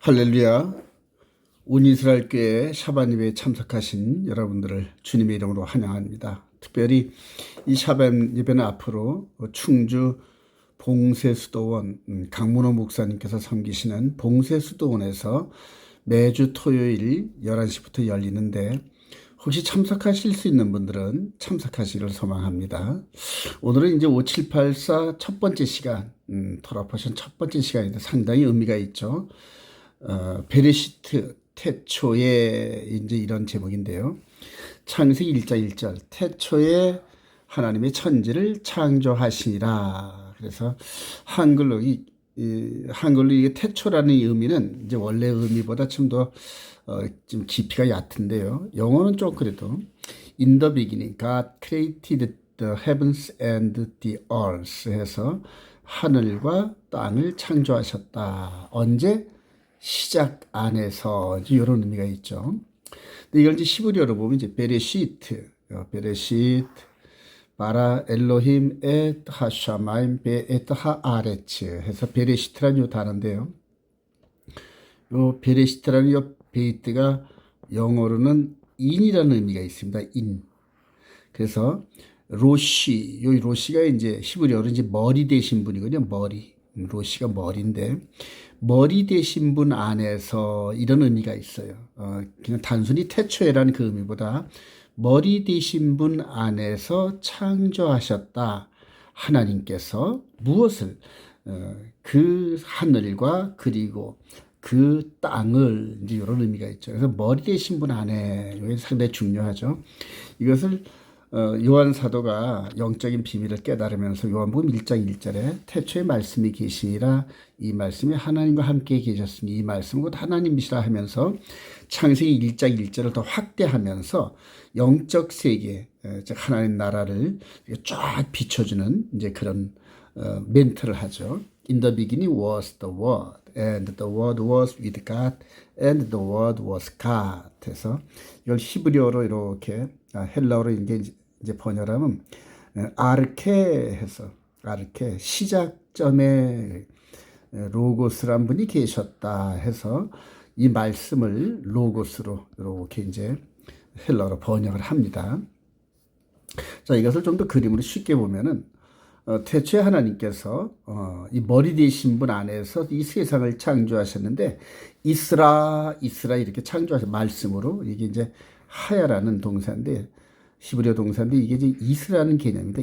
할렐루야. 온 이스라엘 교회 샤bat 예배에 참석하신 여러분들을 주님의 이름으로 환영합니다. 특별히 이 샤bat 예배는 앞으로 충주 봉쇄수도원 강문호 목사님께서 섬기시는 봉쇄수도원에서 매주 토요일 11시부터 열리는데 혹시 참석하실 수 있는 분들은 참석하시기를 소망합니다. 오늘은 이제 5784 첫 번째 시간, 토라포션 첫 번째 시간인데 상당히 의미가 있죠. 베레시트 태초에 이제 이런 제목인데요. 창세기 1장 1절 태초에 하나님의 천지를 창조하시니라. 그래서 한글로 한글로 이게 태초라는 의미는 이제 원래 의미보다 좀 더 좀 깊이가 얕은데요. 영어는 좀 그래도 In the beginning, God created the heavens and the earth 해서 하늘과 땅을 창조하셨다. 언제? 시작 안에서 이런 의미가 있죠. 근데 이걸 이제 히브리어로 보면 이제 베레시트 바라 엘로힘 엣 하샤마임 베엣 하아레츠 해서 베레시트라는 요 단어인데요. 요 베레시트라는 요 베이트가 영어로는 인이라는 의미가 있습니다. 인. 그래서 로시, 요 로시가 이제 히브리어로 이제 머리 되신 분이거든요. 머리. 로시가 머리인데 머리 되신 분 안에서 이런 의미가 있어요. 그냥 단순히 태초에라는 그 의미보다 머리 되신 분 안에서 창조하셨다. 하나님께서 무엇을 그 하늘과 그리고 그 땅을 이제 이런 의미가 있죠. 그래서 머리 되신 분 안에 이게 상당히 중요하죠. 이것을 요한 사도가 영적인 비밀을 깨달으면서 요한복음 1장 1절에 태초에 말씀이 계시니라 이 말씀이 하나님과 함께 계셨으니 이 말씀은 곧 하나님이시라 하면서 창세기 1장 1절을 더 확대하면서 영적 세계, 즉 하나님 나라를 쫙 비춰주는 이제 그런 멘트를 하죠. In the beginning was the Word, and the Word was with God, and the Word was God. 해서 이걸 히브리어로 이렇게 헬라어로 이제 번역하면 아르케 해서 아르케 시작점에 로고스란 분이 계셨다 해서 이 말씀을 로고스로 이렇게 이제 헬라어로 번역을 합니다. 자, 이것을 좀 더 그림으로 쉽게 보면은 태초에 하나님께서 이 머리 되신 분 안에서 이 세상을 창조하셨는데 이스라 이렇게 창조하신 말씀으로 이게 이제 하야라는 동사인데 히브리어 동사인데 이게 이제 이스라는 개념입니다.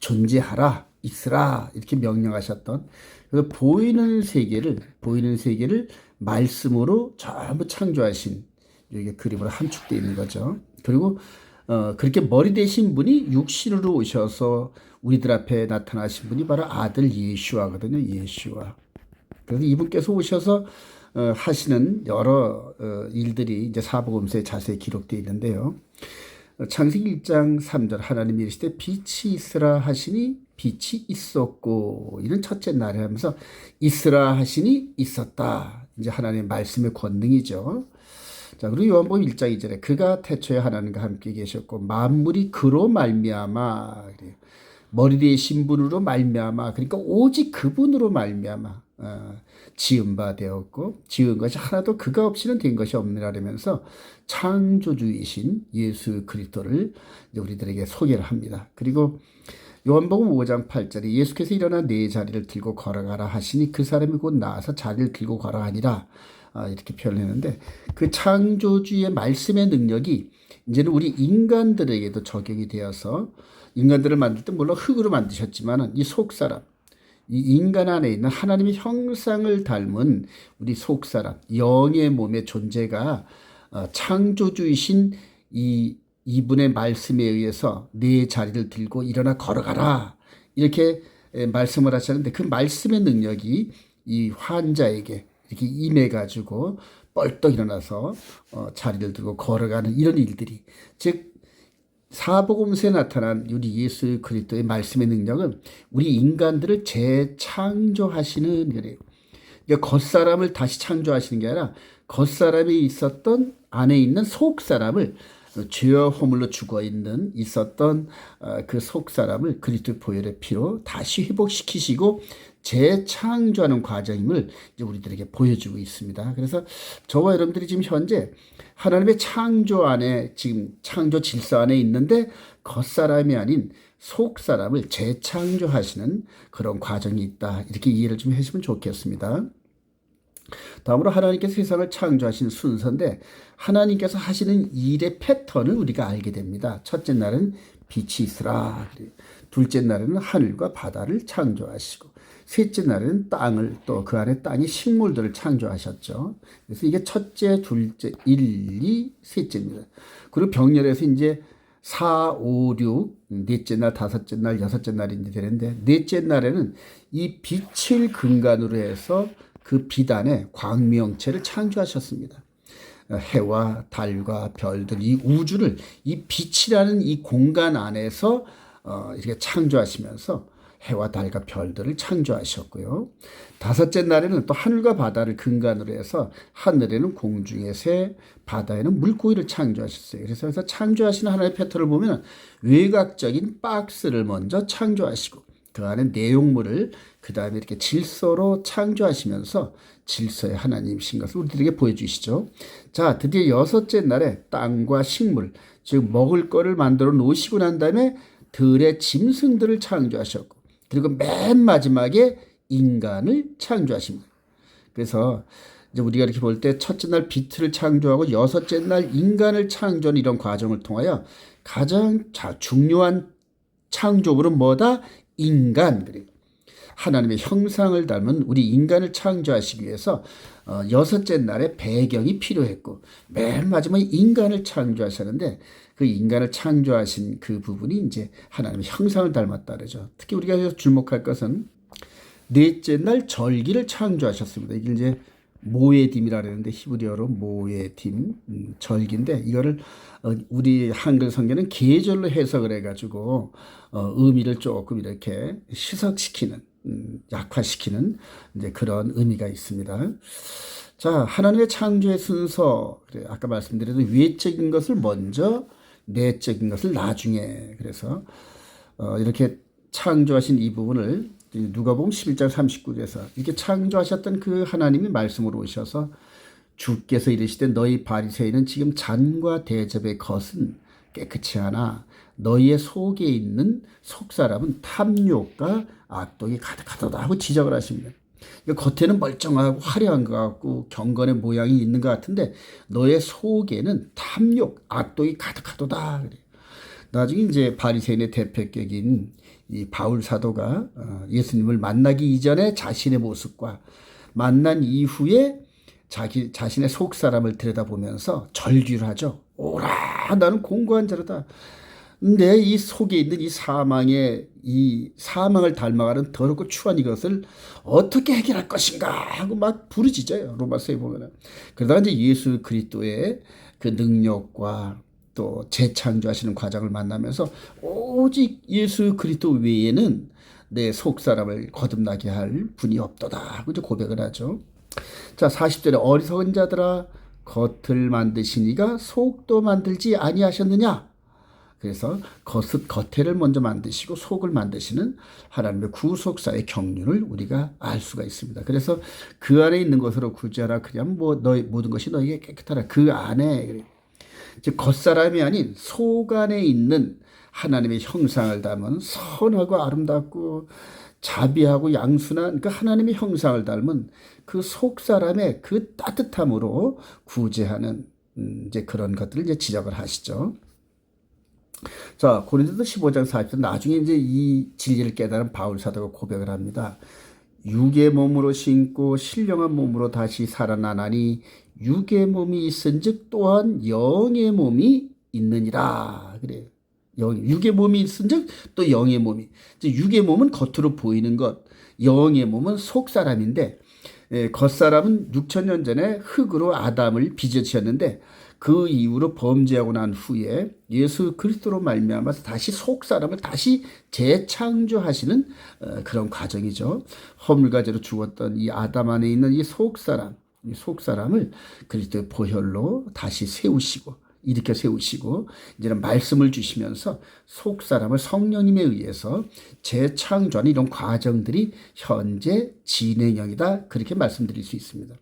존재하라 이스라 이렇게 명령하셨던 그래서 보이는 세계를 말씀으로 전부 창조하신 이게 그림으로 함축되어 있는 거죠. 그리고 그렇게 머리 되신 분이 육신으로 오셔서 우리들 앞에 나타나신 분이 바로 아들 예슈아거든요. 예슈아. 그래서 이분께서 오셔서 하시는 여러 일들이 이제 사복음서에 자세히 기록되어 있는데요. 창세기 1장 3절 하나님이 이르시되 빛이 있으라 하시니 빛이 있었고 이는 첫째 날에 하면서 있으라 하시니 있었다. 이제 하나님의 말씀의 권능이죠. 자, 그리고 요한복음 1장 2절에 그가 태초에 하나님과 함께 계셨고 만물이 그로 말미암아 머리 되신 분으로 말미암아 그러니까 오직 그분으로 말미암아 지은 바 되었고 지은 것이 하나도 그가 없이는 된 것이 없느라면서 창조주이신 예수 그리스도를 우리들에게 소개를 합니다. 그리고 요한복음 5장 8절에 예수께서 일어나 네 자리를 들고 걸어가라 하시니 그 사람이 곧 나와서 자리를 들고 걸어가니라 이렇게 표현했는데 그 창조주의 말씀의 능력이 이제는 우리 인간들에게도 적용이 되어서 인간들을 만들 때 물론 흙으로 만드셨지만 이 속사람 이 인간 안에 있는 하나님의 형상을 닮은 우리 속사람 영의 몸의 존재가 창조주이신 이분의 말씀에 의해서 네 자리를 들고 일어나 걸어가라 이렇게 말씀을 하셨는데 그 말씀의 능력이 이 환자에게 이렇게 임해가지고 뻘떡 일어나서 자리를 들고 걸어가는 이런 일들이 즉 사복음서에 나타난 우리 예수 그리스도의 말씀의 능력은 우리 인간들을 재창조하시는 거래요. 그러니까 겉사람을 다시 창조하시는 게 아니라 겉사람이 있었던 안에 있는 속사람을 죄와 허물로 죽어 있었던 그 속사람을 그리스도의 보혈의 피로 다시 회복시키시고 재창조하는 과정임을 이제 우리들에게 보여주고 있습니다. 그래서 저와 여러분들이 지금 현재 하나님의 창조 안에, 지금 창조 질서 안에 있는데 겉사람이 아닌 속사람을 재창조하시는 그런 과정이 있다. 이렇게 이해를 좀 해주시면 좋겠습니다. 다음으로 하나님께서 세상을 창조하신 순서인데 하나님께서 하시는 일의 패턴을 우리가 알게 됩니다. 첫째 날은 빛이 있으라. 둘째 날에는 하늘과 바다를 창조하시고 셋째 날에는 땅을, 또 그 안에 땅의 식물들을 창조하셨죠. 그래서 이게 첫째, 둘째, 1, 2, 셋째입니다. 그리고 병렬에서 이제 4, 5, 6, 넷째 날, 다섯째 날, 여섯째 날이 이제 되는데 넷째 날에는 이 빛을 근간으로 해서 그 빛 안에 광명체를 창조하셨습니다. 해와 달과 별들, 이 우주를 이 빛이라는 이 공간 안에서 이렇게 창조하시면서 해와 달과 별들을 창조하셨고요. 다섯째 날에는 또 하늘과 바다를 근간으로 해서 하늘에는 공중의 새, 바다에는 물고기를 창조하셨어요. 그래서 창조하시는 하나의 패턴을 보면 외곽적인 박스를 먼저 창조하시고 그 안에 내용물을 그 다음에 이렇게 질서로 창조하시면서 질서의 하나님이신 것을 우리들에게 보여주시죠. 자, 드디어 여섯째 날에 땅과 식물, 즉 먹을 거를 만들어 놓으시고 난 다음에 들의 짐승들을 창조하셨고 그리고 맨 마지막에 인간을 창조하십니다. 그래서 이제 우리가 이렇게 볼 때 첫째 날 빛을 창조하고 여섯째 날 인간을 창조하는 이런 과정을 통하여 가장 중요한 창조물은 뭐다? 인간. 그리고 하나님의 형상을 닮은 우리 인간을 창조하시기 위해서 여섯째 날에 배경이 필요했고 맨 마지막에 인간을 창조하셨는데 그 인간을 창조하신 그 부분이 이제 하나님의 형상을 닮았다 그러죠. 특히 우리가 여기서 주목할 것은 넷째 날 절기를 창조하셨습니다. 이게 이제 모에딤이라 그러는데 히브리어로 모에딤, 절기인데 이거를 우리 한글 성경은 계절로 해석을 해가지고 의미를 조금 이렇게 희석시키는, 약화시키는 이제 그런 의미가 있습니다. 자, 하나님의 창조의 순서, 그래 아까 말씀드린 외적인 것을 먼저, 내적인 것을 나중에. 그래서 이렇게 창조하신 이 부분을 누가복음 11장 39절에서 이렇게 창조하셨던 그 하나님이 말씀으로 오셔서 주께서 이르시되 너희 바리새인은 지금 잔과 대접의 것은 깨끗이 하나 너희의 속에 있는 속사람은 탐욕과 악독이 가득하도다 하고 지적을 하십니다. 겉에는 멀쩡하고 화려한 것 같고 경건의 모양이 있는 것 같은데 너의 속에는 탐욕, 악독이 가득하도다. 나중에 이제 바리새인의 대표격인 이 바울 사도가 예수님을 만나기 이전에 자신의 모습과 만난 이후에 자신의 속 사람을 들여다보면서 절규를 하죠. 오라, 나는 공고한 자로다. 내 이 속에 있는 이 사망을 닮아가는 더럽고 추한 이것을 어떻게 해결할 것인가 하고 막 부르짖어요. 로마서에 보면은. 그러다가 이제 예수 그리스도의 그 능력과 또 재창조하시는 과정을 만나면서 오직 예수 그리스도 외에는 내 속사람을 거듭나게 할 분이 없도다 하고 이제 고백을 하죠. 자, 40절에 어리석은 자들아 겉을 만드시니가 속도 만들지 아니하셨느냐. 그래서 겉에를 먼저 만드시고 속을 만드시는 하나님의 구속사의 경륜을 우리가 알 수가 있습니다. 그래서 그 안에 있는 것으로 구제하라. 그냥 너희 모든 것이 너희에게 깨끗하라. 그 안에 즉 겉사람이 아닌 속 안에 있는 하나님의 형상을 닮은 선하고 아름답고 자비하고 양순한 그 하나님의 형상을 닮은 그 속사람의 그 따뜻함으로 구제하는 이제 그런 것들을 이제 지적을 하시죠. 자, 고린도서 15장 40절 나중에 이제 이 진리를 깨달은 바울 사도가 고백을 합니다. 육의 몸으로 신고 신령한 몸으로 다시 살아나나니 육의 몸이 있은즉 또한 영의 몸이 있느니라. 그래요. 육의 몸이 있은즉 또 영의 몸이. 육의 몸은 겉으로 보이는 것, 영의 몸은 속 사람인데 겉사람은 6,000년 전에 흙으로 아담을 빚으셨는데 그 이후로 범죄하고 난 후에 예수 그리스도로 말미암아서 다시 속 사람을 다시 재창조하시는 그런 과정이죠. 허물과 죄로 죽었던 이 아담 안에 있는 이 속 사람을 그리스도의 보혈로 다시 세우시고 일으켜 세우시고 이제는 말씀을 주시면서 속 사람을 성령님에 의해서 재창조하는 이런 과정들이 현재 진행형이다. 그렇게 말씀드릴 수 있습니다.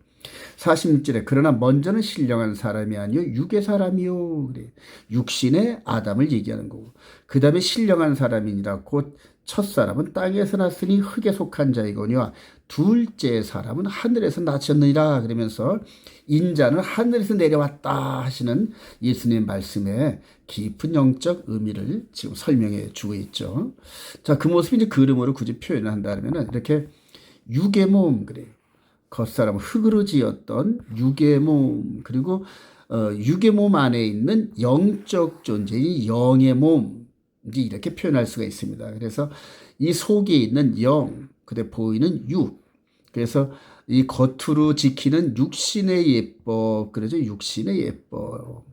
46절에 그러나 먼저는 신령한 사람이 아니요 육의 사람이요. 그래. 육신의 아담을 얘기하는 거고 그 다음에 신령한 사람이니라 곧 첫사람은 땅에서 났으니 흙에 속한 자이거니와 둘째 사람은 하늘에서 나셨느니라. 그러면서 인자는 하늘에서 내려왔다 하시는 예수님 말씀에 깊은 영적 의미를 지금 설명해 주고 있죠. 자, 그 모습이 이제 그림으로 굳이 표현을 한다 그러면 이렇게 육의 몸 그래. 겉사람은 흙으로 지었던 육의 몸 그리고 육의 몸 안에 있는 영적 존재인 영의 몸 이렇게 표현할 수가 있습니다. 그래서 이 속에 있는 영, 그대 보이는 육. 그래서 이 겉으로 지키는 육신의 예법, 그러죠. 육신의 예법.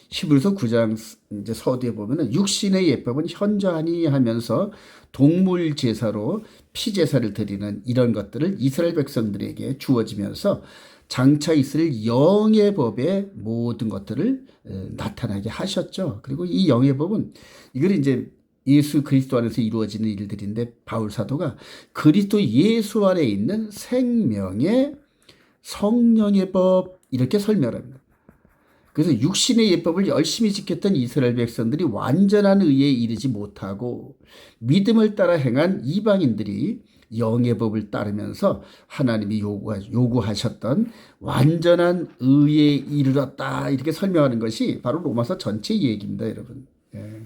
히브리서 9장 이제 서두에 보면은 육신의 예법은 현저하니 하면서 동물 제사로 피 제사를 드리는 이런 것들을 이스라엘 백성들에게 주어지면서 장차 있을 영의 법의 모든 것들을 나타나게 하셨죠. 그리고 이 영의 법은 이걸 이제 예수 그리스도 안에서 이루어지는 일들인데 바울 사도가 그리스도 예수 안에 있는 생명의 성령의 법 이렇게 설명합니다. 그래서 육신의 예법을 열심히 지켰던 이스라엘 백성들이 완전한 의에 이르지 못하고 믿음을 따라 행한 이방인들이 영의 법을 따르면서 하나님이 요구하셨던 완전한 의에 이르렀다 이렇게 설명하는 것이 바로 로마서 전체 얘기입니다, 여러분. 예.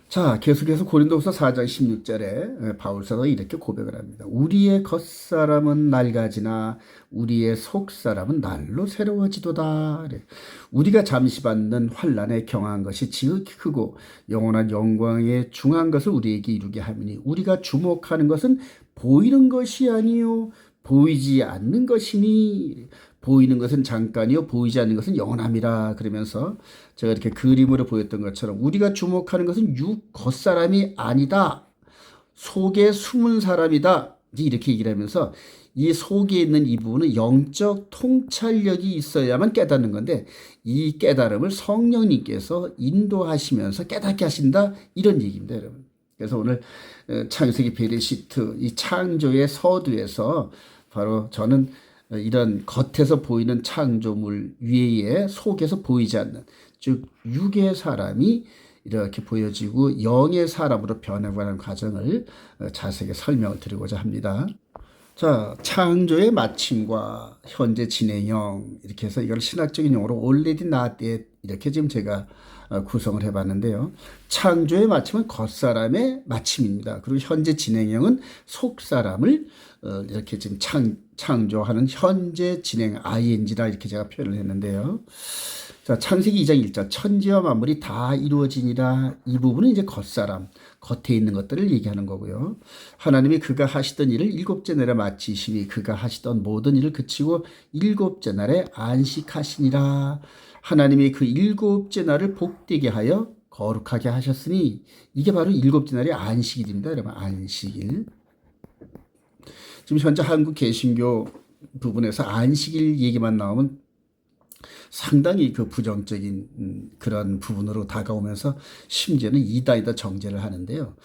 자, 계속해서 고린도후서 4장 16절에 바울사도가 이렇게 고백을 합니다. 우리의 겉사람은 낡아지나 우리의 속사람은 날로 새로워지도다. 그래. 우리가 잠시 받는 환난에 경한 것이 지극히 크고 영원한 영광에 중한 것을 우리에게 이루게 하미니 우리가 주목하는 것은 보이는 것이 아니요 보이지 않는 것이니 보이는 것은 잠깐이요 보이지 않는 것은 영원함이라. 그러면서 제가 이렇게 그림으로 보였던 것처럼 우리가 주목하는 것은 육 겉사람이 아니다. 속에 숨은 사람이다. 이렇게 얘기를 하면서 이 속에 있는 이 부분은 영적 통찰력이 있어야만 깨닫는 건데 이 깨달음을 성령님께서 인도하시면서 깨닫게 하신다. 이런 얘기입니다, 여러분. 그래서 오늘 창세기 베레시트 이 창조의 서두에서 바로 저는 이런 겉에서 보이는 창조물 위에 속에서 보이지 않는 즉 육의 사람이 이렇게 보여지고 영의 사람으로 변해가는 과정을 자세하게 설명을 드리고자 합니다. 자, 창조의 마침과 현재 진행형 이렇게 해서 이걸 신학적인 용어로 already not yet 이렇게 지금 제가 구성을 해봤는데요. 창조의 마침은 겉사람의 마침입니다. 그리고 현재 진행형은 속사람을 이렇게 지금 창조하는 현재 진행 ing라 이렇게 제가 표현을 했는데요. 자, 창세기 2장 1절 천지와 만물이 다 이루어지니라. 이 부분은 이제 겉사람, 겉에 있는 것들을 얘기하는 거고요. 하나님이 그가 하시던 일을 일곱째 날에 마치시니 그가 하시던 모든 일을 그치고 일곱째 날에 안식하시니라. 하나님이 그 일곱째 날을 복되게 하여 거룩하게 하셨으니 이게 바로 일곱째 날이 안식일입니다. 여러분, 안식일. 지금 현재 한국 개신교 부분에서 안식일 얘기만 나오면 상당히 그 부정적인 그런 부분으로 다가오면서 심지어는 이단이다 정죄를 하는데요.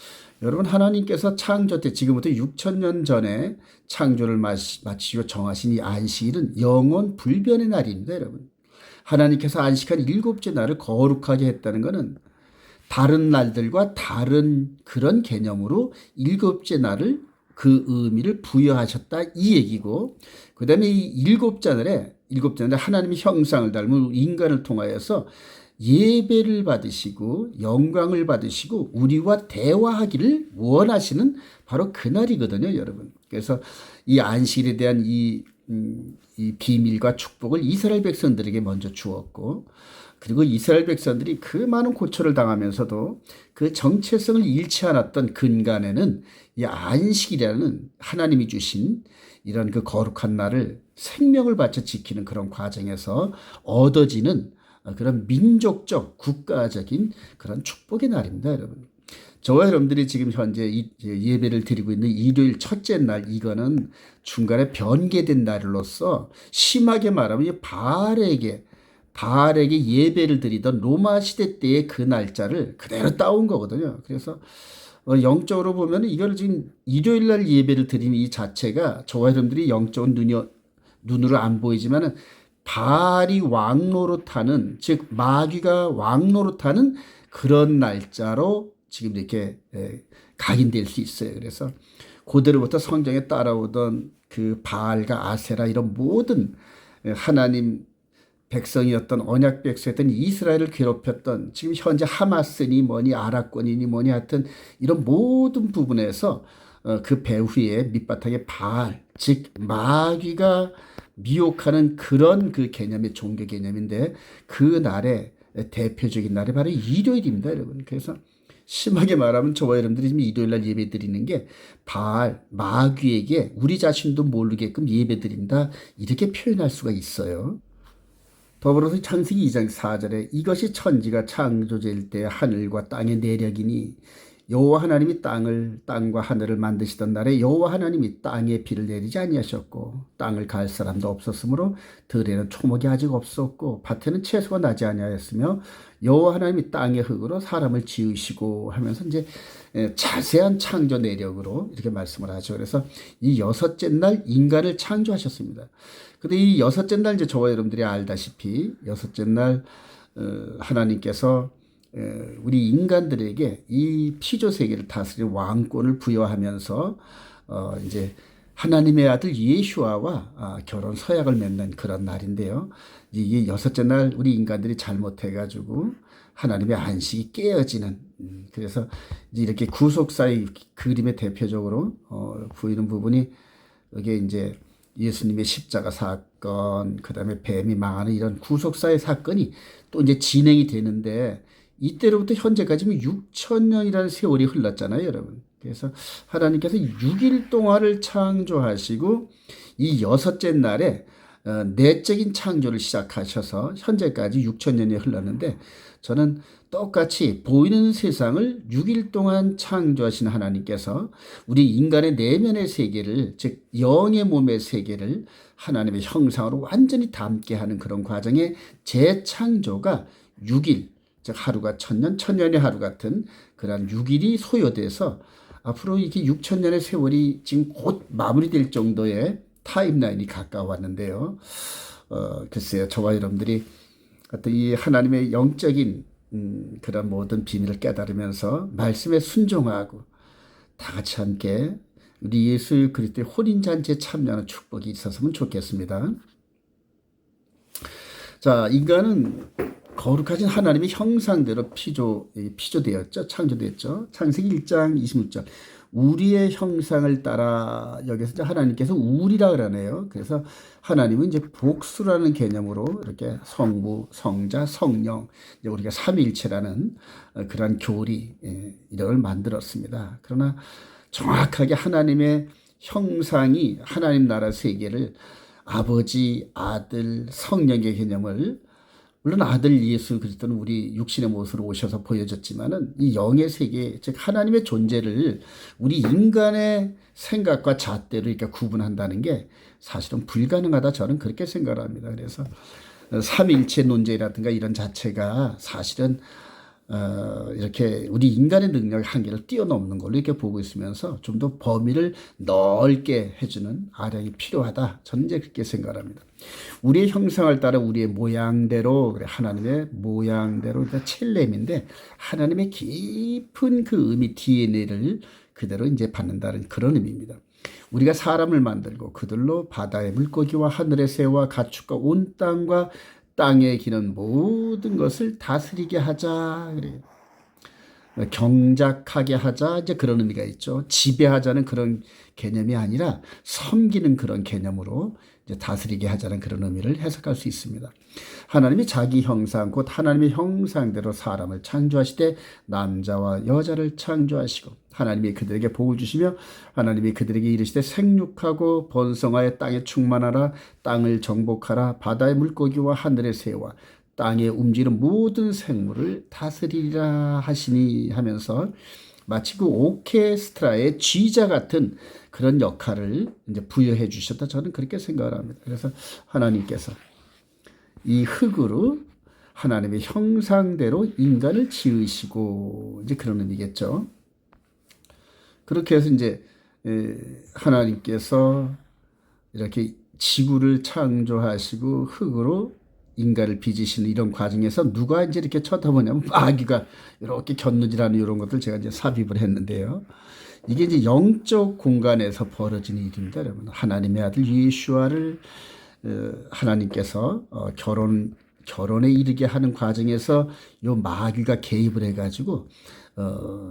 여러분, 하나님께서 창조 때 지금부터 6,000년 전에 창조를 마치고 정하신 이 안식일은 영원 불변의 날입니다, 여러분. 하나님께서 안식한 일곱째 날을 거룩하게 했다는 것은 다른 날들과 다른 그런 개념으로 일곱째 날을 그 의미를 부여하셨다 이 얘기고, 그 다음에 이 일곱째 날에 하나님의 형상을 닮은 인간을 통하여서 예배를 받으시고 영광을 받으시고 우리와 대화하기를 원하시는 바로 그날이거든요, 여러분. 그래서 이 안식일에 대한 이 비밀과 축복을 이스라엘 백성들에게 먼저 주었고, 그리고 이스라엘 백성들이 그 많은 고초를 당하면서도 그 정체성을 잃지 않았던 근간에는 이 안식이라는 하나님이 주신 이런 그 거룩한 날을 생명을 바쳐 지키는 그런 과정에서 얻어지는 그런 민족적 국가적인 그런 축복의 날입니다, 여러분. 저와 여러분들이 지금 현재 예배를 드리고 있는 일요일 첫째 날, 이거는 중간에 변개된 날로서 심하게 말하면 바알에게 바알에게 예배를 드리던 로마 시대 때의 그 날짜를 그대로 따온 거거든요. 그래서 영적으로 보면 이걸 지금 일요일 날 예배를 드리는 이 자체가 저와 여러분들이 영적인 눈으로 안 보이지만은 바알이 왕노릇하는, 즉 마귀가 왕노릇하는 그런 날짜로 지금 이렇게 각인될 수 있어요. 그래서 고대로부터 성경에 따라오던 그 바알과 아세라 이런 모든 하나님 백성이었던 언약 백성이었던 이스라엘을 괴롭혔던, 지금 현재 하마스니 뭐니 아랍권이니 뭐니 하여튼 이런 모든 부분에서 그 배후에 밑바탕에 바알, 즉 마귀가 미혹하는 그런 그 개념의 종교 개념인데, 그 날의 대표적인 날이 바로 일요일입니다, 여러분. 그래서 심하게 말하면 저와 여러분들이 지금 일요일 날 예배 드리는 게 바알, 마귀에게 우리 자신도 모르게끔 예배 드린다, 이렇게 표현할 수가 있어요. 더불어서 창세기 2장 4절에 이것이 천지가 창조될 때 하늘과 땅의 내력이니, 여호와 하나님이 땅과 하늘을 만드시던 날에 여호와 하나님이 땅에 비를 내리지 아니하셨고 땅을 갈 사람도 없었으므로 들에는 초목이 아직 없었고 밭에는 채소가 나지 아니하였으며 여호와 하나님이 땅의 흙으로 사람을 지으시고 하면서 이제 자세한 창조 내력으로 이렇게 말씀을 하죠. 그래서 이 여섯째 날 인간을 창조하셨습니다. 근데 이 여섯째 날 이제 저와 여러분들이 알다시피 여섯째 날 하나님께서 우리 인간들에게 이 피조 세계를 다스릴 왕권을 부여하면서 이제 하나님의 아들 예수아와 결혼 서약을 맺는 그런 날인데요. 이게 여섯째 날 우리 인간들이 잘못해가지고 하나님의 안식이 깨어지는, 그래서 이렇게 구속사의 그림의 대표적으로 보이는 부분이 이게 이제 예수님의 십자가 사건, 그 다음에 뱀이 망하는 이런 구속사의 사건이 또 이제 진행이 되는데, 이때로부터 현재까지 6,000년이라는 세월이 흘렀잖아요, 여러분. 그래서 하나님께서 6일 동안을 창조하시고 이 여섯째 날에 내적인 창조를 시작하셔서 현재까지 6,000년이 흘렀는데, 저는 똑같이 보이는 세상을 6일 동안 창조하신 하나님께서 우리 인간의 내면의 세계를, 즉 영의 몸의 세계를 하나님의 형상으로 완전히 담게 하는 그런 과정의 재창조가 6일, 즉 하루가 1,000년, 1,000년이 하루 같은 그런 6일이 소요돼서 앞으로 이게 6,000년의 세월이 지금 곧 마무리될 정도의 타임라인이 가까웠는데요. 글쎄요, 저와 여러분들이 어떤 이 하나님의 영적인 그런 모든 비밀을 깨달으면서 말씀에 순종하고 다 같이 함께 우리 예수 그리스도의 혼인잔치에 참여하는 축복이 있었으면 좋겠습니다. 자, 인간은 거룩하신 하나님의 형상대로 피조되었죠. 창조되었죠. 창세기 1장 26절. 우리의 형상을 따라, 여기서 이제 하나님께서 우리라 그러네요. 그래서 하나님은 이제 복수라는 개념으로 이렇게 성부, 성자, 성령, 이제 우리가 삼위일체라는 그런 교리, 이런 걸 만들었습니다. 그러나 정확하게 하나님의 형상이 하나님 나라 세계를 아버지, 아들, 성령의 개념을, 물론 아들 예수 그리스도는 우리 육신의 모습으로 오셔서 보여줬지만은 이 영의 세계, 즉 하나님의 존재를 우리 인간의 생각과 잣대로 이렇게 구분한다는 게 사실은 불가능하다, 저는 그렇게 생각을 합니다. 그래서 삼위일체 논쟁이라든가 이런 자체가 사실은 이렇게 우리 인간의 능력의 한계를 뛰어넘는 걸로 이렇게 보고 있으면서 좀 더 범위를 넓게 해주는 아량이 필요하다, 저는 이제 그렇게 생각합니다. 우리의 형상을 따라 우리의 모양대로, 그래 하나님의 모양대로, 그러니까 첼렘인데 하나님의 깊은 그 의미 DNA를 그대로 이제 받는다는 그런 의미입니다. 우리가 사람을 만들고 그들로 바다의 물고기와 하늘의 새와 가축과 온 땅과 땅에 기는 모든 것을 다스리게 하자, 그래요. 경작하게 하자, 이제 그런 의미가 있죠. 지배하자는 그런 개념이 아니라 섬기는 그런 개념으로 이제 다스리게 하자는 그런 의미를 해석할 수 있습니다. 하나님이 자기 형상, 곧 하나님의 형상대로 사람을 창조하시되 남자와 여자를 창조하시고 하나님이 그들에게 복을 주시며 하나님이 그들에게 이르시되 생육하고 번성하여 땅에 충만하라, 땅을 정복하라, 바다의 물고기와 하늘의 새와 땅에 움직이는 모든 생물을 다스리라 하시니 하면서 마치 그 오케스트라의 쥐자 같은 그런 역할을 이제 부여해 주셨다, 저는 그렇게 생각을 합니다. 그래서 하나님께서 이 흙으로 하나님의 형상대로 인간을 지으시고 이제 그런 의미겠죠. 그렇게 해서 이제 하나님께서 이렇게 지구를 창조하시고 흙으로 인간을 빚으시는 이런 과정에서 누가 이제 이렇게 쳐다보냐면 마귀가 이렇게 곁눈질하는 이런 것들 제가 이제 삽입을 했는데요. 이게 이제 영적 공간에서 벌어지는 일입니다, 여러분. 하나님의 아들 예수와를 하나님께서 결혼에 이르게 하는 과정에서 요 마귀가 개입을 해가지고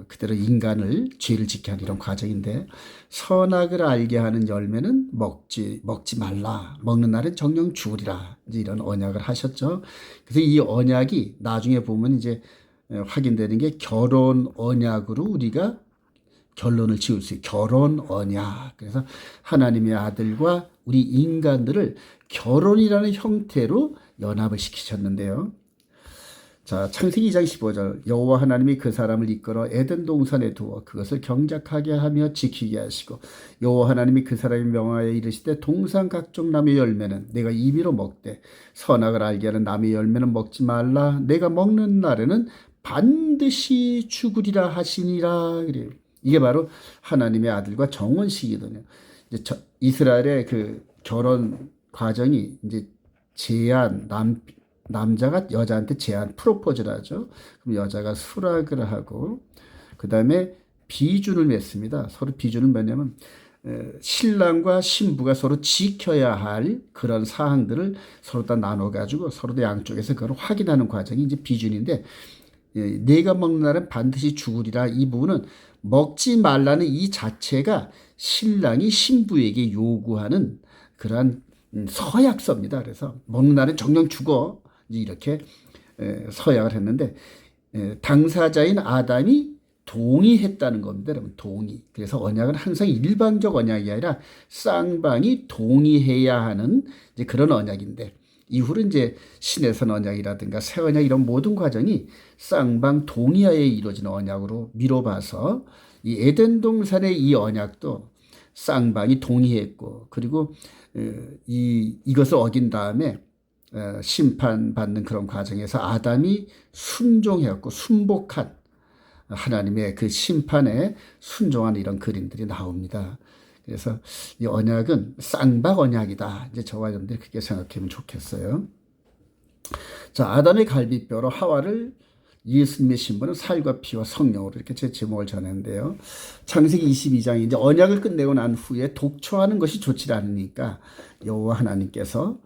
그대로 인간을 죄를 짓게 하는 이런 과정인데, 선악을 알게 하는 열매는 먹지 말라. 먹는 날은 정령 죽으리라. 이제 이런 언약을 하셨죠. 그래서 이 언약이 나중에 보면 이제 확인되는 게 결혼 언약으로 우리가 결론을 지을 수 있어요. 결혼 언약. 그래서 하나님의 아들과 우리 인간들을 결혼이라는 형태로 연합을 시키셨는데요. 자, 창세기 2장 15절. 여호와 하나님이 그 사람을 이끌어 에덴 동산에 두어 그것을 경작하게 하며 지키게 하시고, 여호와 하나님이 그 사람이 명하여 이르시되 동산 각종 나무의 열매는 내가 임의로 먹되 선악을 알게 하는 나무의 열매는 먹지 말라. 내가 먹는 날에는 반드시 죽으리라 하시니라. 그래요. 이게 바로 하나님의 아들과 정혼식이거든요. 이제 이스라엘의 그 결혼 과정이 이제 남자가 여자한테 제안, 프로포즈를 하죠. 그럼 여자가 수락을 하고, 그 다음에 비준을 맺습니다. 서로 비준은 뭐냐면 신랑과 신부가 서로 지켜야 할 그런 사항들을 서로 다 나눠가지고 서로 다 양쪽에서 그걸 확인하는 과정이 이제 비준인데, 내가 먹는 날은 반드시 죽으리라. 이 부분은 먹지 말라는 이 자체가 신랑이 신부에게 요구하는 그러한 서약서입니다. 그래서 먹는 날은 정령 죽어. 이렇게 서약을 했는데, 당사자인 아담이 동의했다는 겁니다, 여러분. 동의. 그래서 언약은 항상 일방적 언약이 아니라 쌍방이 동의해야 하는 이제 그런 언약인데, 이후로 이제 신해선 언약이라든가 새 언약 이런 모든 과정이 쌍방 동의하에 이루어지는 언약으로 미뤄봐서, 이 에덴 동산의 이 언약도 쌍방이 동의했고, 그리고 이것을 어긴 다음에 심판받는 그런 과정에서 아담이 순종해왔고 순복한, 하나님의 그 심판에 순종하는 이런 그림들이 나옵니다. 그래서 이 언약은 쌍방 언약이다. 이제 저와 여러분들이 그렇게 생각하면 좋겠어요. 자, 아담의 갈비뼈로 하와를 예수님의 신부는 살과 피와 성령으로, 이렇게 제 제목을 전했는데요. 창세기 22장에 이제 언약을 끝내고 난 후에 독초하는 것이 좋지 않으니까 여호와 하나님께서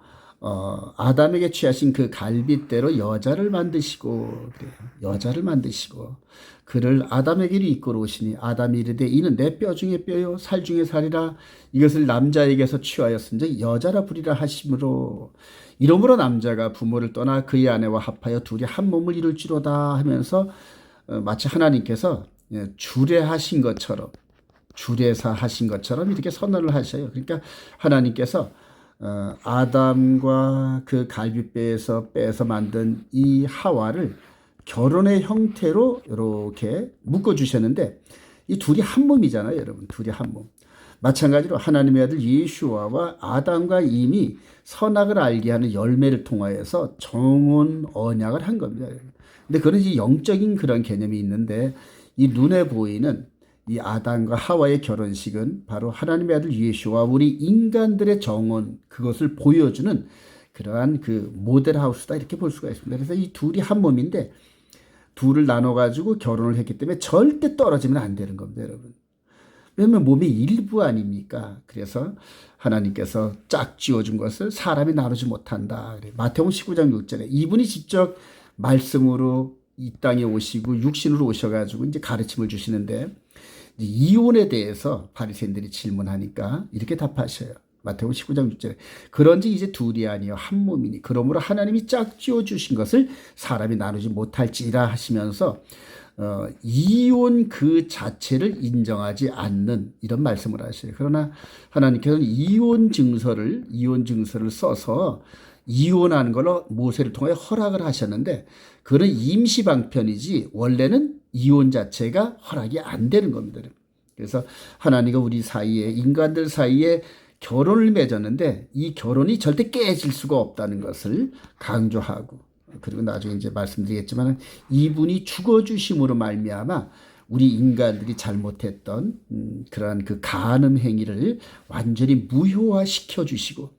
아담에게 취하신 그 갈빗대로 여자를 만드시고, 그래요. 여자를 만드시고 그를 아담에게로 이끌어 오시니 아담이 이르되 이는 내 뼈 중에 뼈요 살 중에 살이라. 이것을 남자에게서 취하였은즉 여자라 부리라 하심으로, 이러므로 남자가 부모를 떠나 그의 아내와 합하여 둘이 한 몸을 이룰지로다 하면서 마치 하나님께서 주례하신 것처럼, 주례사 하신 것처럼 이렇게 선언을 하셔요. 그러니까 하나님께서 아담과 그 갈비뼈에서 빼서 만든 이 하와를 결혼의 형태로 이렇게 묶어주셨는데, 이 둘이 한 몸이잖아요, 여러분. 둘이 한 몸. 마찬가지로 하나님의 아들 예수와와 아담과 이미 선악을 알게 하는 열매를 통하여서 정혼 언약을 한 겁니다. 근데 그런 이제 영적인 그런 개념이 있는데, 이 눈에 보이는 이 아담과 하와의 결혼식은 바로 하나님의 아들 예수와 우리 인간들의 정혼, 그것을 보여주는 그러한 그 모델하우스다, 이렇게 볼 수가 있습니다. 그래서 이 둘이 한 몸인데 둘을 나눠가지고 결혼을 했기 때문에 절대 떨어지면 안 되는 겁니다, 여러분. 왜냐하면 몸의 일부 아닙니까? 그래서 하나님께서 짝 지어준 것을 사람이 나누지 못한다. 마태복음 19장 6절에 이분이 직접 말씀으로 이 땅에 오시고 육신으로 오셔가지고 이제 가르침을 주시는데, 이혼에 대해서 바리새인들이 질문하니까 이렇게 답하셔요. 마태복음 19장 6절에 그런지 이제 둘이 아니요 한 몸이니 그러므로 하나님이 짝지어 주신 것을 사람이 나누지 못할지라 하시면서 이혼 그 자체를 인정하지 않는 이런 말씀을 하셔요. 그러나 하나님께서는 이혼 증서를 써서 이혼하는 걸로 모세를 통해 허락을 하셨는데, 그는 임시 방편이지 원래는 이혼 자체가 허락이 안 되는 겁니다. 그래서 하나님과 우리 사이에, 인간들 사이에 결혼을 맺었는데 이 결혼이 절대 깨질 수가 없다는 것을 강조하고, 그리고 나중에 이제 말씀드리겠지만 이분이 죽어주심으로 말미암아 우리 인간들이 잘못했던 그러한 그 간음 행위를 완전히 무효화시켜 주시고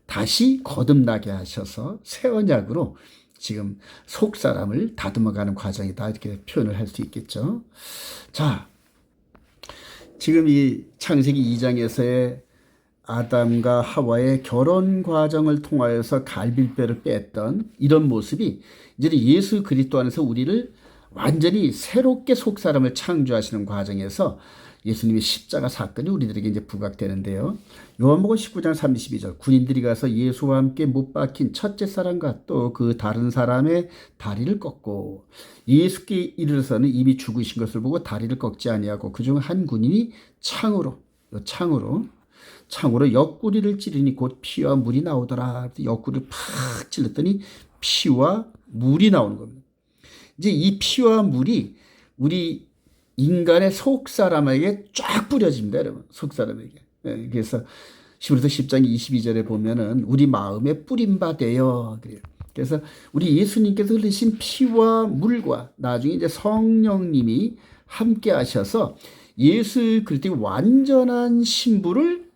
다시 거듭나게 하셔서 새 언약으로 지금 속 사람을 다듬어가는 과정이다, 이렇게 표현을 할 수 있겠죠. 자, 지금 이 창세기 2장에서의 아담과 하와의 결혼 과정을 통하여서 갈빗뼈를 뺐던 이런 모습이 이제 예수 그리스도 안에서 우리를 완전히 새롭게 속 사람을 창조하시는 과정에서 예수님의 십자가 사건이 우리들에게 이제 부각되는데요. 요한복음 19장 32절, 군인들이 가서 예수와 함께 못 박힌 첫째 사람과 또 그 다른 사람의 다리를 꺾고 예수께 이르러서는 이미 죽으신 것을 보고 다리를 꺾지 아니하고 그중 한 군인이 창으로 옆구리를 찌르니 곧 피와 물이 나오더라. 옆구리를 팍 찔렀더니 피와 물이 나오는 겁니다. 이제 이 피와 물이 우리 인간의 속 사람에게 쫙 뿌려집니다, 여러분. 속 사람에게. 그래서 히브리서 10장 22절에 보면은 우리 마음에 뿌린 바 되어 그래요. 그래서 우리 예수님께서 흘리신 피와 물과 나중에 이제 성령님이 함께 하셔서 예수 그리스도의 완전한 신부를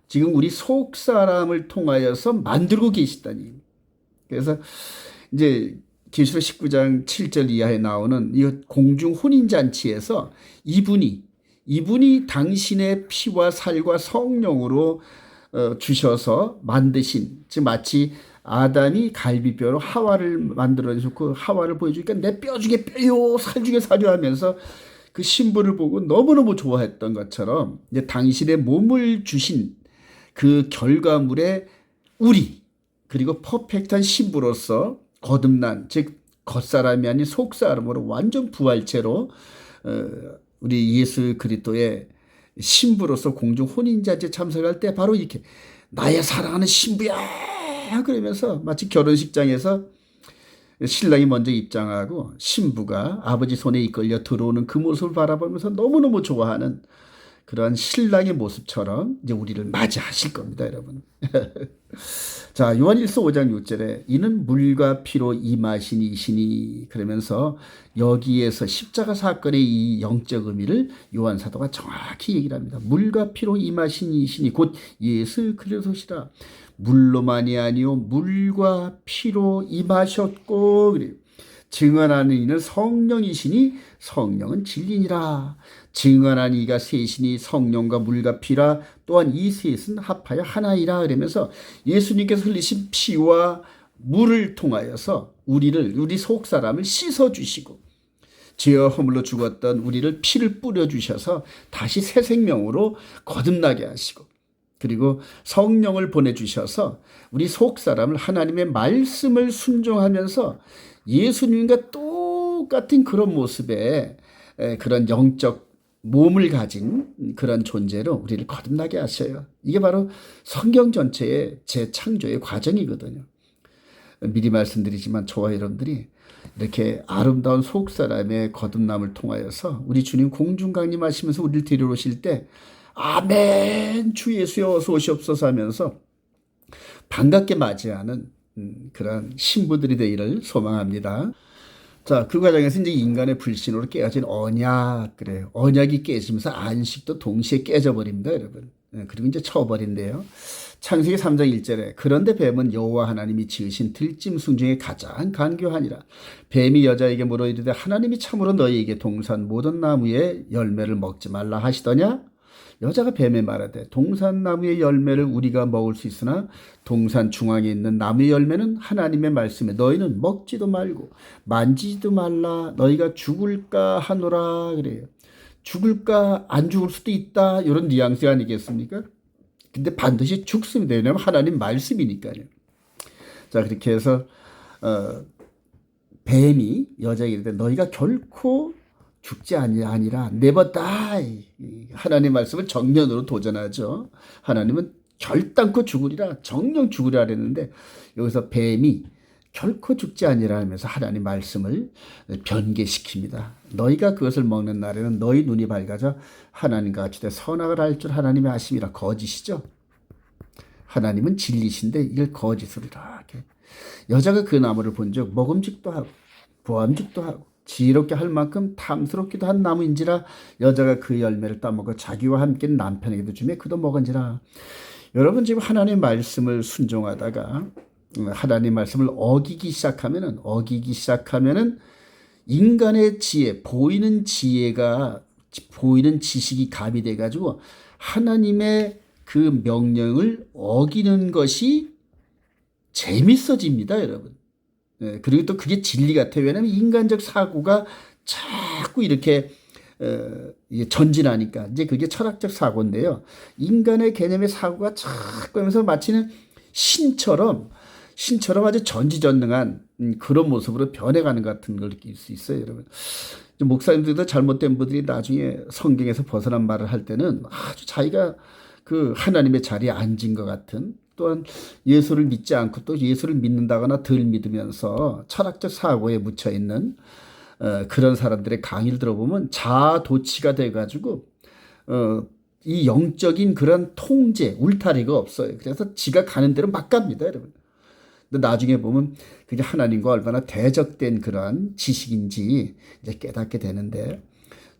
지금 우리 속 사람을 통하여서 만들고 계시다니. 그래서 이제 계시록 19장 7절 이하에 나오는 이 공중 혼인잔치에서 이분이 당신의 피와 살과 성령으로 주셔서 만드신, 즉 마치 아담이 갈비뼈로 하와를 만들어주고 하와를 보여주니까 내 뼈 중에 뼈요 살 중에 살요 하면서 그 신부를 보고 너무너무 좋아했던 것처럼 이제 당신의 몸을 주신 그 결과물의 우리, 그리고 퍼펙트한 신부로서 거듭난, 즉 겉사람이 아닌 속사람으로 완전 부활체로 우리 예수 그리스도의 신부로서 공중 혼인잔치에 참석할 때 바로 이렇게 나의 사랑하는 신부야 그러면서 마치 결혼식장에서 신랑이 먼저 입장하고 신부가 아버지 손에 이끌려 들어오는 그 모습을 바라보면서 너무너무 좋아하는 그러한 신랑의 모습처럼 이제 우리를 맞이하실 겁니다, 여러분. 자, 요한일서 5장 6절에 이는 물과 피로 임하신 이시니 그러면서 여기에서 십자가 사건의 이 영적 의미를 요한 사도가 정확히 얘기를 합니다. 물과 피로 임하신 이시니 곧 예수 그리스도시라. 물로만이 아니요 물과 피로 임하셨고 그래요. 증언하는 이는 성령이시니 성령은 진리니라. 증언한 이가 셋이니 성령과 물과 피라. 또한 이 셋은 합하여 하나이라. 그러면서 예수님께서 흘리신 피와 물을 통하여서 우리 속 사람을 씻어 주시고 죄와 허물로 죽었던 우리를 피를 뿌려 주셔서 다시 새 생명으로 거듭나게 하시고, 그리고 성령을 보내주셔서 우리 속 사람을 하나님의 말씀을 순종하면서 예수님과 똑같은 그런 모습의 그런 영적 몸을 가진 그런 존재로 우리를 거듭나게 하셔요. 이게 바로 성경 전체의 재창조의 과정이거든요. 미리 말씀드리지만 저와 여러분들이 이렇게 아름다운 속 사람의 거듭남을 통하여서 우리 주님 공중 강림하시면서 우리를 데려오실 때 아멘 주 예수여 어서 오시옵소서 하면서 반갑게 맞이하는 그런 신부들이 되기를 소망합니다. 자, 그 과정에서 이제 인간의 불신으로 깨어진 언약, 그래요. 언약이 깨지면서 안식도 동시에 깨져버립니다, 여러분. 그리고 이제 쳐버린대요. 창세기 3장 1절에 그런데 뱀은 여호와 하나님이 지으신 들짐승 중에 가장 간교하니라. 뱀이 여자에게 물어 이르되 하나님이 참으로 너희에게 동산 모든 나무의 열매를 먹지 말라 하시더냐? 여자가 뱀에 말하되 동산나무의 열매를 우리가 먹을 수 있으나 동산 중앙에 있는 나무의 열매는 하나님의 말씀에 너희는 먹지도 말고 만지지도 말라. 너희가 죽을까 하노라. 그래요. 죽을까 안 죽을 수도 있다, 이런 뉘앙스 아니겠습니까? 근데 반드시 죽습니다. 왜냐하면 하나님 말씀이니까요. 자, 그렇게 해서 뱀이 여자에게 이르되 너희가 결코 죽지 아니라 never die. 하나님 말씀을 정면으로 도전하죠. 하나님은 결단코 죽으리라, 정령 죽으리라 그랬는데 여기서 뱀이 결코 죽지 아니라 하면서 하나님 말씀을 변개시킵니다. 너희가 그것을 먹는 날에는 너희 눈이 밝아져 하나님과 같이 돼 선악을 알 줄 하나님이 아심이라. 거짓이죠. 하나님은 진리신데 이걸 거짓으로 이렇게 여자가 그 나무를 본즉 먹음직도 하고 보암직도 하고 지혜롭게 할 만큼 탐스럽기도 한 나무인지라 여자가 그 열매를 따먹어 자기와 함께 남편에게도 주며 그도 먹은지라. 여러분 지금 하나님의 말씀을 순종하다가 하나님 말씀을 어기기 시작하면은 인간의 지혜, 보이는 지혜가 보이는 지식이 가미돼 가지고 하나님의 그 명령을 어기는 것이 재밌어집니다, 여러분. 그리고 또 그게 진리 같아요. 왜냐하면 인간적 사고가 자꾸 이렇게 전진하니까 이제 그게 철학적 사고인데요. 인간의 개념의 사고가 자꾸 하면서 마치는 신처럼 아주 전지전능한 그런 모습으로 변해가는 것 같은 걸 느낄 수 있어요, 여러분. 목사님들도 잘못된 분들이 나중에 성경에서 벗어난 말을 할 때는 아주 자기가 그 하나님의 자리에 앉은 것 같은, 또한 예수를 믿지 않고 또 예수를 믿는다거나 덜 믿으면서 철학적 사고에 묻혀 있는 그런 사람들의 강의를 들어보면 자아도취가 돼가지고 이 영적인 그런 통제, 울타리가 없어요. 그래서 지가 가는 대로 막 갑니다, 여러분. 근데 나중에 보면 그게 하나님과 얼마나 대적된 그런 지식인지 이제 깨닫게 되는데,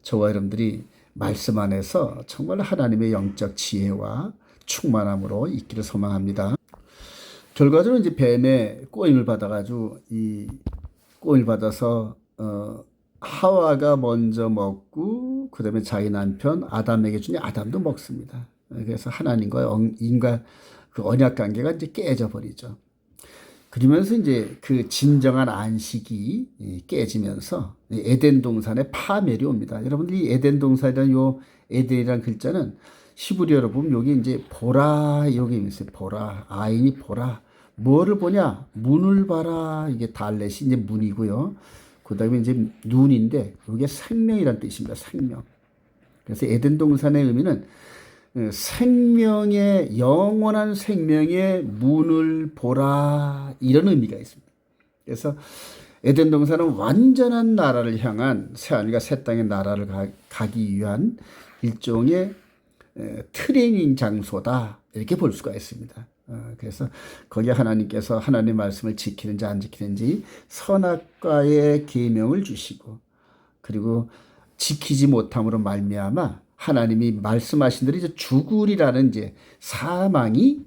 저와 여러분들이 말씀 안에서 정말 하나님의 영적 지혜와 충만함으로 있기를 소망합니다. 결과적으로 이제 뱀의 꼬임을 받아가지고 이 꼬임을 받아서 하와가 먼저 먹고 그다음에 자기 남편 아담에게 주니 아담도 먹습니다. 그래서 하나님과 인간 그 언약 관계가 이제 깨져 버리죠. 그러면서 이제 그 진정한 안식이 깨지면서 에덴 동산에 파멸이 옵니다. 여러분들이 에덴 동산이라는 요 에덴이라는 글자는 히브리어로 보면 여기 이제 보라, 여기 있어요. 보라, 아인이 보라. 뭐를 보냐? 문을 봐라. 이게 달렛이 이제 문이고요. 그 다음에 이제 눈인데 이게 생명이란 뜻입니다. 생명. 그래서 에덴 동산의 의미는 생명의, 영원한 생명의 문을 보라, 이런 의미가 있습니다. 그래서 에덴 동산은 완전한 나라를 향한 새하늘과 새 땅의 나라를 가기 위한 일종의 트레이닝 장소다, 이렇게 볼 수가 있습니다. 그래서 거기에 하나님께서 하나님의 말씀을 지키는지 안 지키는지 선악과의 계명을 주시고, 그리고 지키지 못함으로 말미암아 하나님이 말씀하신 대로 이제 죽으리라는 이제 사망의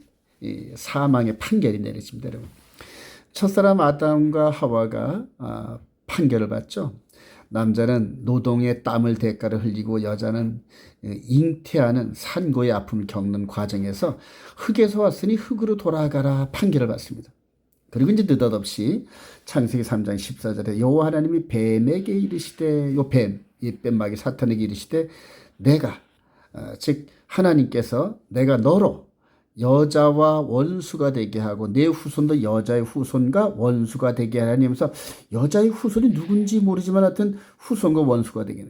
판결이 내려집니다, 여러분. 첫사람 아담과 하와가 판결을 받죠. 남자는 노동의 땀을 대가를 흘리고 여자는 잉태하는 산고의 아픔을 겪는 과정에서 흙에서 왔으니 흙으로 돌아가라 판결을 받습니다. 그리고 이제 느닷없이 창세기 3장 14절에 여호와 하나님이 뱀에게 이르시되, 요 뱀, 이 뱀막이 사탄에게 이르시되 내가 즉 하나님께서 내가 너로 여자와 원수가 되게 하고 내 후손도 여자의 후손과 원수가 되게 하라니 하면서, 여자의 후손이 누군지 모르지만 하여튼 후손과 원수가 되게 해.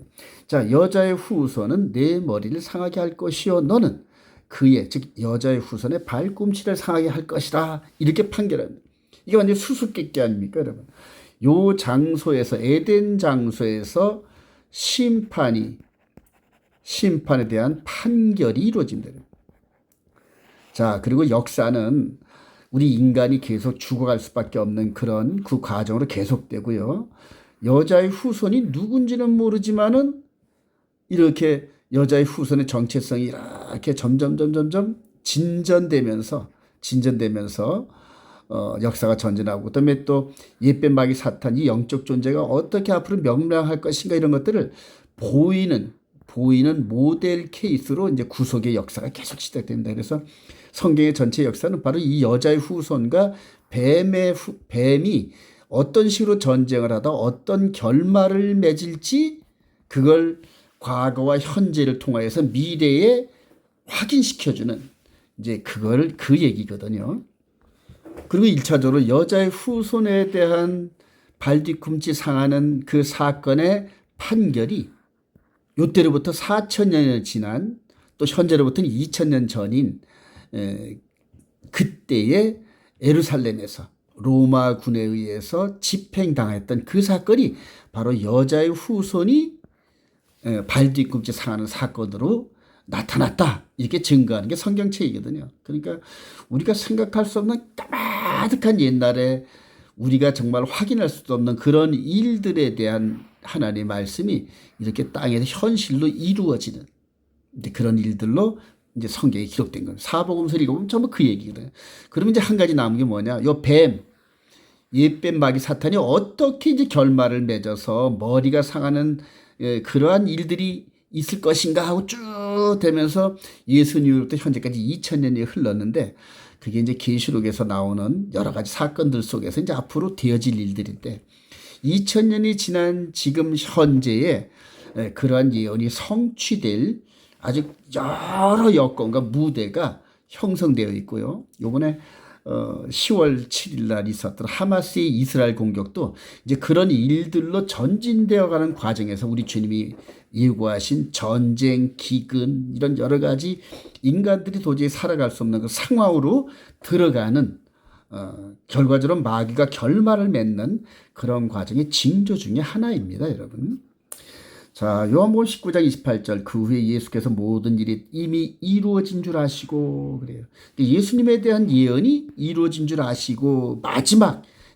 자, 여자의 후손은 내 머리를 상하게 할 것이요 너는 그의, 즉 여자의 후손의 발꿈치를 상하게 할 것이라, 이렇게 판결합니다. 이게 완전 수수께끼 아닙니까, 여러분? 요 장소에서, 에덴 장소에서 심판에 대한 판결이 이루어집니다. 자, 그리고 역사는 우리 인간이 계속 죽어갈 수밖에 없는 그런 그 과정으로 계속되고요. 여자의 후손이 누군지는 모르지만은 이렇게 여자의 후손의 정체성이 이렇게 점점 진전되면서 역사가 전진하고, 그다음에 또 옛뱀마귀 사탄, 이 영적 존재가 어떻게 앞으로 명랑할 것인가, 이런 것들을 보이는 모델 케이스로 이제 구속의 역사가 계속 시작됩니다. 그래서 성경의 전체 역사는 바로 이 여자의 후손과 뱀이 어떤 식으로 전쟁을 하다 어떤 결말을 맺을지, 그걸 과거와 현재를 통하여서 미래에 확인시켜주는 이제 그 얘기거든요. 그리고 1차적으로 여자의 후손에 대한 발뒤꿈치 상하는 그 사건의 판결이 요때로부터 4,000년이 지난, 또 현재로부터는 2,000년 전인 그때의 예루살렘에서 로마군에 의해서 집행당했던 그 사건이 바로 여자의 후손이 발뒤꿈치 상하는 사건으로 나타났다, 이렇게 증거하는 게 성경책이거든요. 그러니까 우리가 생각할 수 없는 가득한 옛날에 우리가 정말 확인할 수도 없는 그런 일들에 대한 하나님의 말씀이 이렇게 땅에서 현실로 이루어지는 이제 그런 일들로 이제 성경에 기록된 거예요. 사복음서 읽어보면 전부 그 얘기거든요. 그러면 이제 한 가지 남은 게 뭐냐? 요 뱀, 옛뱀 마귀 사탄이 어떻게 이제 결말을 맺어서 머리가 상하는 그러한 일들이 있을 것인가 하고 쭉 되면서 예수님으로부터 현재까지 2000년이 흘렀는데 그게 이제 계시록에서 나오는 여러 가지 사건들 속에서 이제 앞으로 되어질 일들인데 2000년이 지난 지금 현재에 그러한 예언이 성취될 아주 여러 여건과 무대가 형성되어 있고요. 요번에 10월 7일 날 있었던 하마스의 이스라엘 공격도 이제 그런 일들로 전진되어 가는 과정에서 우리 주님이 예고하신 전쟁, 기근 이런 여러 가지 인간들이 도저히 살아갈 수 없는 그 상황으로 들어가는 결과적으로 마귀가 결말을 맺는 그런 과정의 징조 중에 하나입니다, 여러분. 자, 요한복음 19장 28절 그 후에 예수께서 모든 일이 이미 이루어진 줄 아시고 그래요. 예수님에 대한 예언이 이루어진 줄 아시고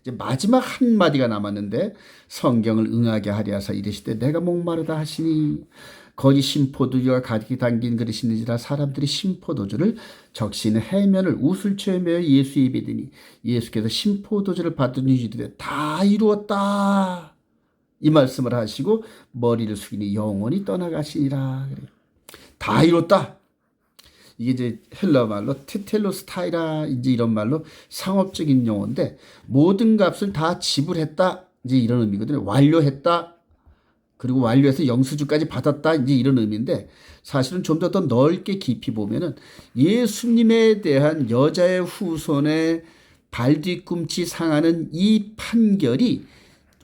이제 마지막 한마디가 남았는데 성경을 응하게 하리 하사 이르시되 내가 목마르다 하시니 거기 심포도주가 가득히 담긴 그릇이니라 사람들이 심포도주를 적시는 해면을 우슬초에 매어 예수 입에 드니 예수께서 심포도주를 받더니 이르되 다 이루었다 이 말씀을 하시고 머리를 숙이니 영원히 떠나가시니라. 그래요. 다 이뤘다. 이게 이제 헬라 말로 테텔로스타이라 이제 이런 말로 상업적인 용어인데 모든 값을 다 지불했다. 이제 이런 의미거든요. 완료했다. 그리고 완료해서 영수증까지 받았다. 이제 이런 의미인데 사실은 좀 더 넓게 깊이 보면은 예수님에 대한 여자의 후손의 발뒤꿈치 상하는 이 판결이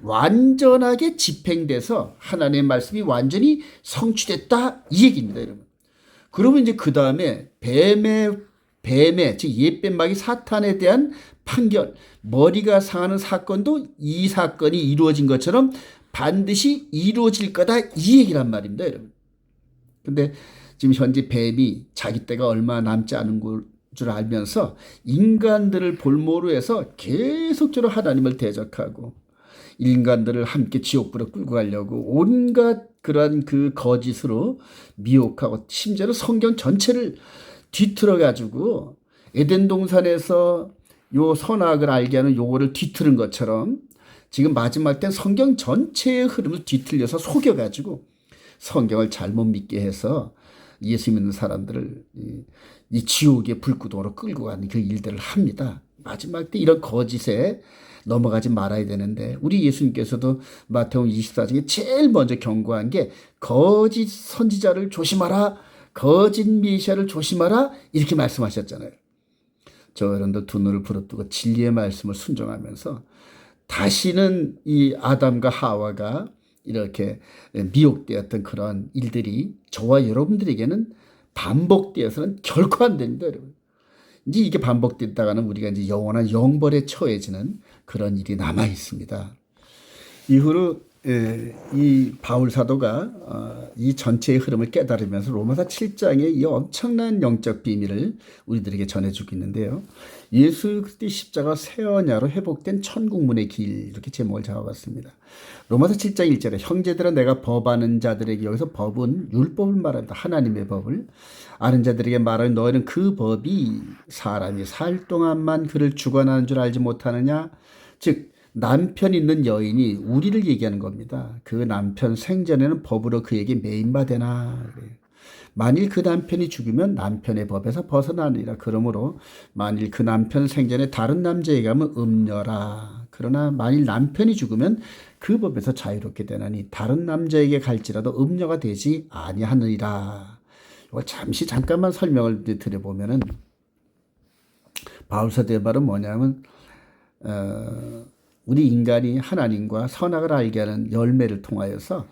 완전하게 집행돼서 하나님의 말씀이 완전히 성취됐다 이 얘기입니다, 여러분. 그러면 이제 그 다음에 뱀의 즉 옛뱀 마귀 사탄에 대한 판결, 머리가 상하는 사건도 이 사건이 이루어진 것처럼 반드시 이루어질 거다 이 얘기란 말입니다, 여러분. 근데 지금 현재 뱀이 자기 때가 얼마 남지 않은 줄 알면서 인간들을 볼모로 해서 계속적으로 하나님을 대적하고 인간들을 함께 지옥불에 끌고 가려고 온갖 그러한 그 거짓으로 미혹하고 심지어는 성경 전체를 뒤틀어 가지고 에덴 동산에서 요 선악을 알게 하는 요거를 뒤틀은 것처럼 지금 마지막 때 성경 전체의 흐름을 뒤틀려서 속여 가지고 성경을 잘못 믿게 해서 예수 믿는 사람들을 이 지옥의 불구덩으로 끌고 가는 그 일들을 합니다. 마지막 때 이런 거짓에 넘어가지 말아야 되는데 우리 예수님께서도 마태복음 24장에 제일 먼저 경고한 게 거짓 선지자를 조심하라, 거짓 메시아를 조심하라 이렇게 말씀하셨잖아요. 저 여러분들 두 눈을 부릅뜨고 진리의 말씀을 순종하면서 다시는 이 아담과 하와가 이렇게 미혹되었던 그런 일들이 저와 여러분들에게는 반복되어서는 결코 안 됩니다, 여러분. 이제 이게 반복됐다가는 우리가 이제 영원한 영벌에 처해지는 그런 일이 남아 있습니다. 이후로 이 바울 사도가 이 전체의 흐름을 깨달으면서 로마서 7장의 이 엄청난 영적 비밀을 우리들에게 전해주고 있는데요. 예수 그리스도의 십자가 새 언약으로 회복된 천국문의 길 이렇게 제목을 잡아봤습니다. 로마서 7장 1절에 형제들아 내가 법하는 자들에게 여기서 법은 율법을 말한다. 하나님의 법을 아는 자들에게 말하는 너희는 그 법이 사람이 살 동안만 그를 주관하는 줄 알지 못하느냐. 즉 남편 있는 여인이 우리를 얘기하는 겁니다. 그 남편 생전에는 법으로 그에게 매인바되나. 만일 그 남편이 죽으면 남편의 법에서 벗어나느니라. 그러므로 만일 그 남편 생전에 다른 남자에게 가면 음녀라. 그러나 만일 남편이 죽으면 그 법에서 자유롭게 되나니 다른 남자에게 갈지라도 음녀가 되지 아니하느니라. 이걸 잠깐만 설명을 드려보면은 바울사도의 말은 뭐냐면 우리 인간이 하나님과 선악을 알게 하는 열매를 통하여서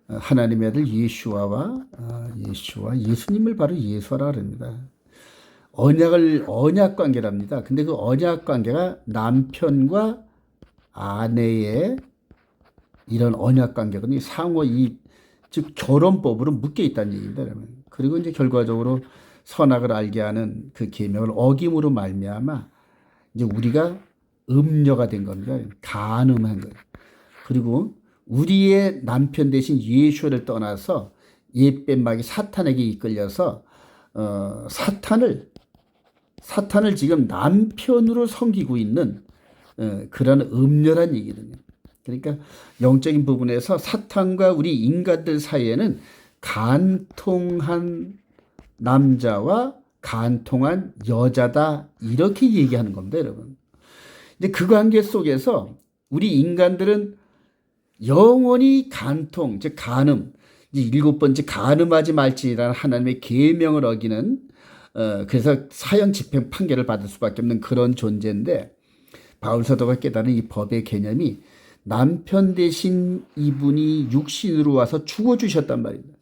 하나님의 아들 예수님을 바로 예수하라 그럽니다. 언약 관계랍니다. 근데 그 언약 관계가 남편과 아내의 이런 언약 관계거든요. 상호 즉 결혼법으로 묶여 있다는 얘기입니다. 여러분. 그리고 이제 결과적으로 선악을 알게 하는 그 계명을 어김으로 말미암아 이제 우리가 음녀가 된 겁니다. 간음한 거예요. 그리고 우리의 남편 대신 예수를 떠나서 옛뱀 마귀 사탄에게 이끌려서 사탄을 지금 남편으로 섬기고 있는 그런 음녀란 얘기거든요. 그러니까 영적인 부분에서 사탄과 우리 인간들 사이에는 간통한 남자와 간통한 여자다 이렇게 얘기하는 겁니다, 여러분. 근데 그 관계 속에서 우리 인간들은 영원히 간통, 즉 간음, 이제 7번째 간음하지 말지라는 하나님의 계명을 어기는 그래서 사형 집행 판결을 받을 수밖에 없는 그런 존재인데 바울 사도가 깨달은 이 법의 개념이 남편 대신 이분이 육신으로 와서 죽어주셨단 말입니다.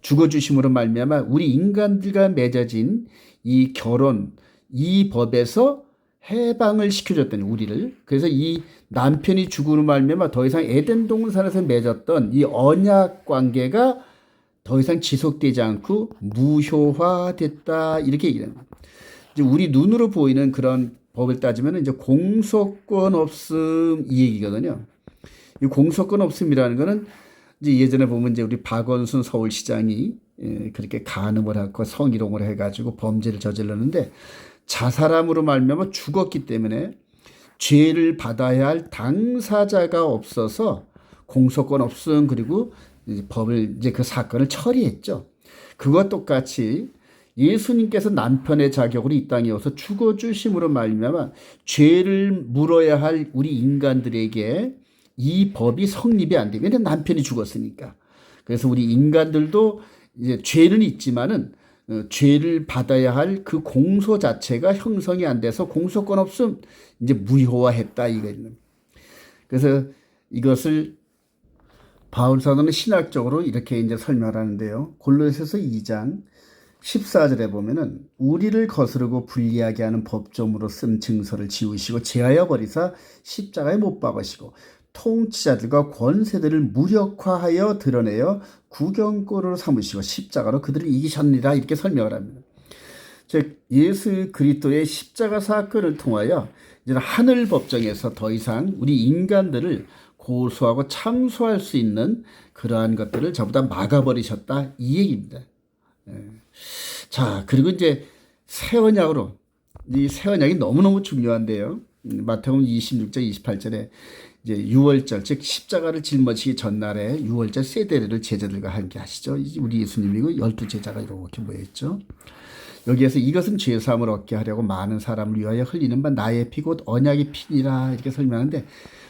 죽어주심으로 말미암아 우리 인간들과 맺어진 이 결혼, 이 법에서 해방을 시켜줬더니 우리를. 그래서 이 남편이 죽음으로 말미암아 더 이상 에덴 동산에서 맺었던 이 언약 관계가 더 이상 지속되지 않고 무효화됐다 이렇게 얘기합니다. 이제 우리 눈으로 보이는 그런 법을 따지면 이제 공소권 없음 이 얘기거든요. 이 공소권 없음이라는 거는 이제 예전에 보면 이제 우리 박원순 서울시장이 그렇게 간음을 하고 성희롱을 해가지고 범죄를 저질렀는데 자살함으로 말미암아 죽었기 때문에 죄를 받아야 할 당사자가 없어서 공소권 없음 그리고 법을 이제 그 사건을 처리했죠. 그와 똑같이 예수님께서 남편의 자격으로 이 땅에 와서 죽어주심으로 말미암아 죄를 물어야 할 우리 인간들에게 이 법이 성립이 안 되면 남편이 죽었으니까. 그래서 우리 인간들도 이제 죄는 있지만은 죄를 받아야 할 그 공소 자체가 형성이 안 돼서 공소권 없음 이제 무효화했다 이거는. 그래서 이것을 바울 사도는 신학적으로 이렇게 이제 설명하는데요. 골로새서 2장 14절에 보면은 우리를 거스르고 불리하게 하는 법조문으로 쓴 증서를 지우시고 제하여 버리사 십자가에 못 박으시고 통치자들과 권세들을 무력화하여 드러내어 구경거리로 삼으시고 십자가로 그들을 이기셨느니라 이렇게 설명을 합니다. 즉 예수 그리스도의 십자가 사건을 통하여 이제 하늘 법정에서 더 이상 우리 인간들을 고소하고 참소할 수 있는 그러한 것들을 전부 다 막아버리셨다 이 얘기입니다. 자, 그리고 이제 새 언약으로 이 새 언약이 너무너무 중요한데요. 마태복음 26장 28절에 이제 유월절 즉 십자가를 짊어지기 전날에 유월절 세대를 제자들과 함께 하시죠. 우리 예수님이고 12제자가 이렇게 모여있죠. 여기에서 이것은 죄사함을 얻게 하려고 많은 사람을 위하여 흘리는 바 나의 피 곧 언약의 피니라 이렇게 설명하는데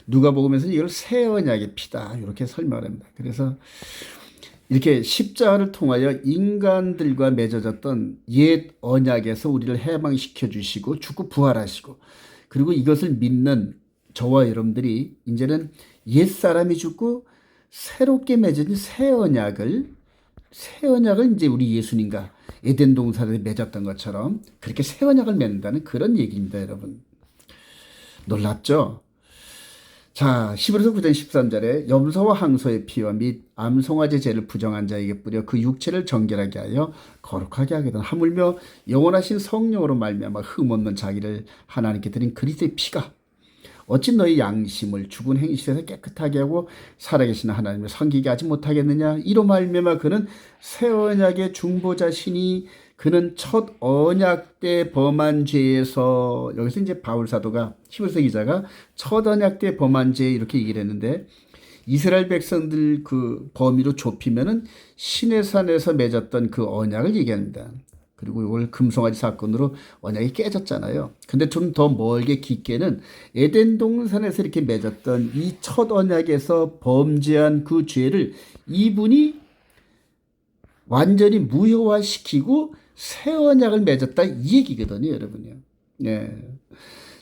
누가복음에서는 이걸 새 언약의 피다 이렇게 설명을 합니다. 그래서 이렇게 십자가를 통하여 인간들과 맺어졌던 옛 언약에서 우리를 해방시켜 주시고 죽고 부활하시고 그리고 이것을 믿는 저와 여러분들이 이제는 옛 사람이 죽고 새롭게 맺어진 새 언약을 이제 우리 예수님과 에덴 동산에 맺었던 것처럼 그렇게 새 언약을 맺는다는 그런 얘기입니다, 여러분. 놀랍죠? 자, 히브리서 9장 13절에 염소와 항소의 피와 및 암송아지 죄를 부정한 자에게 뿌려 그 육체를 정결하게 하여 거룩하게 하거든 하물며 영원하신 성령으로 말미암아 흠없는 자기를 하나님께 드린 그리스도의 피가 어찌 너희 양심을 죽은 행실에서 깨끗하게 하고 살아계신 하나님을 섬기게 하지 못하겠느냐. 이로 말미암아 그는 새 언약의 중보자시니 그는 첫 언약 때 범한 죄에서 여기서 이제 바울 사도가 히브리서 기자가 첫 언약 때 범한 죄 이렇게 얘기를 했는데 이스라엘 백성들 그 범위로 좁히면은 시내산에서 맺었던 그 언약을 얘기합니다. 그리고 이걸 금송아지 사건으로 언약이 깨졌잖아요. 근데 좀 더 멀게 깊게는 에덴 동산에서 이렇게 맺었던 이 첫 언약에서 범죄한 그 죄를 이분이 완전히 무효화시키고 새 언약을 맺었다 이 얘기거든요, 여러분요. 예.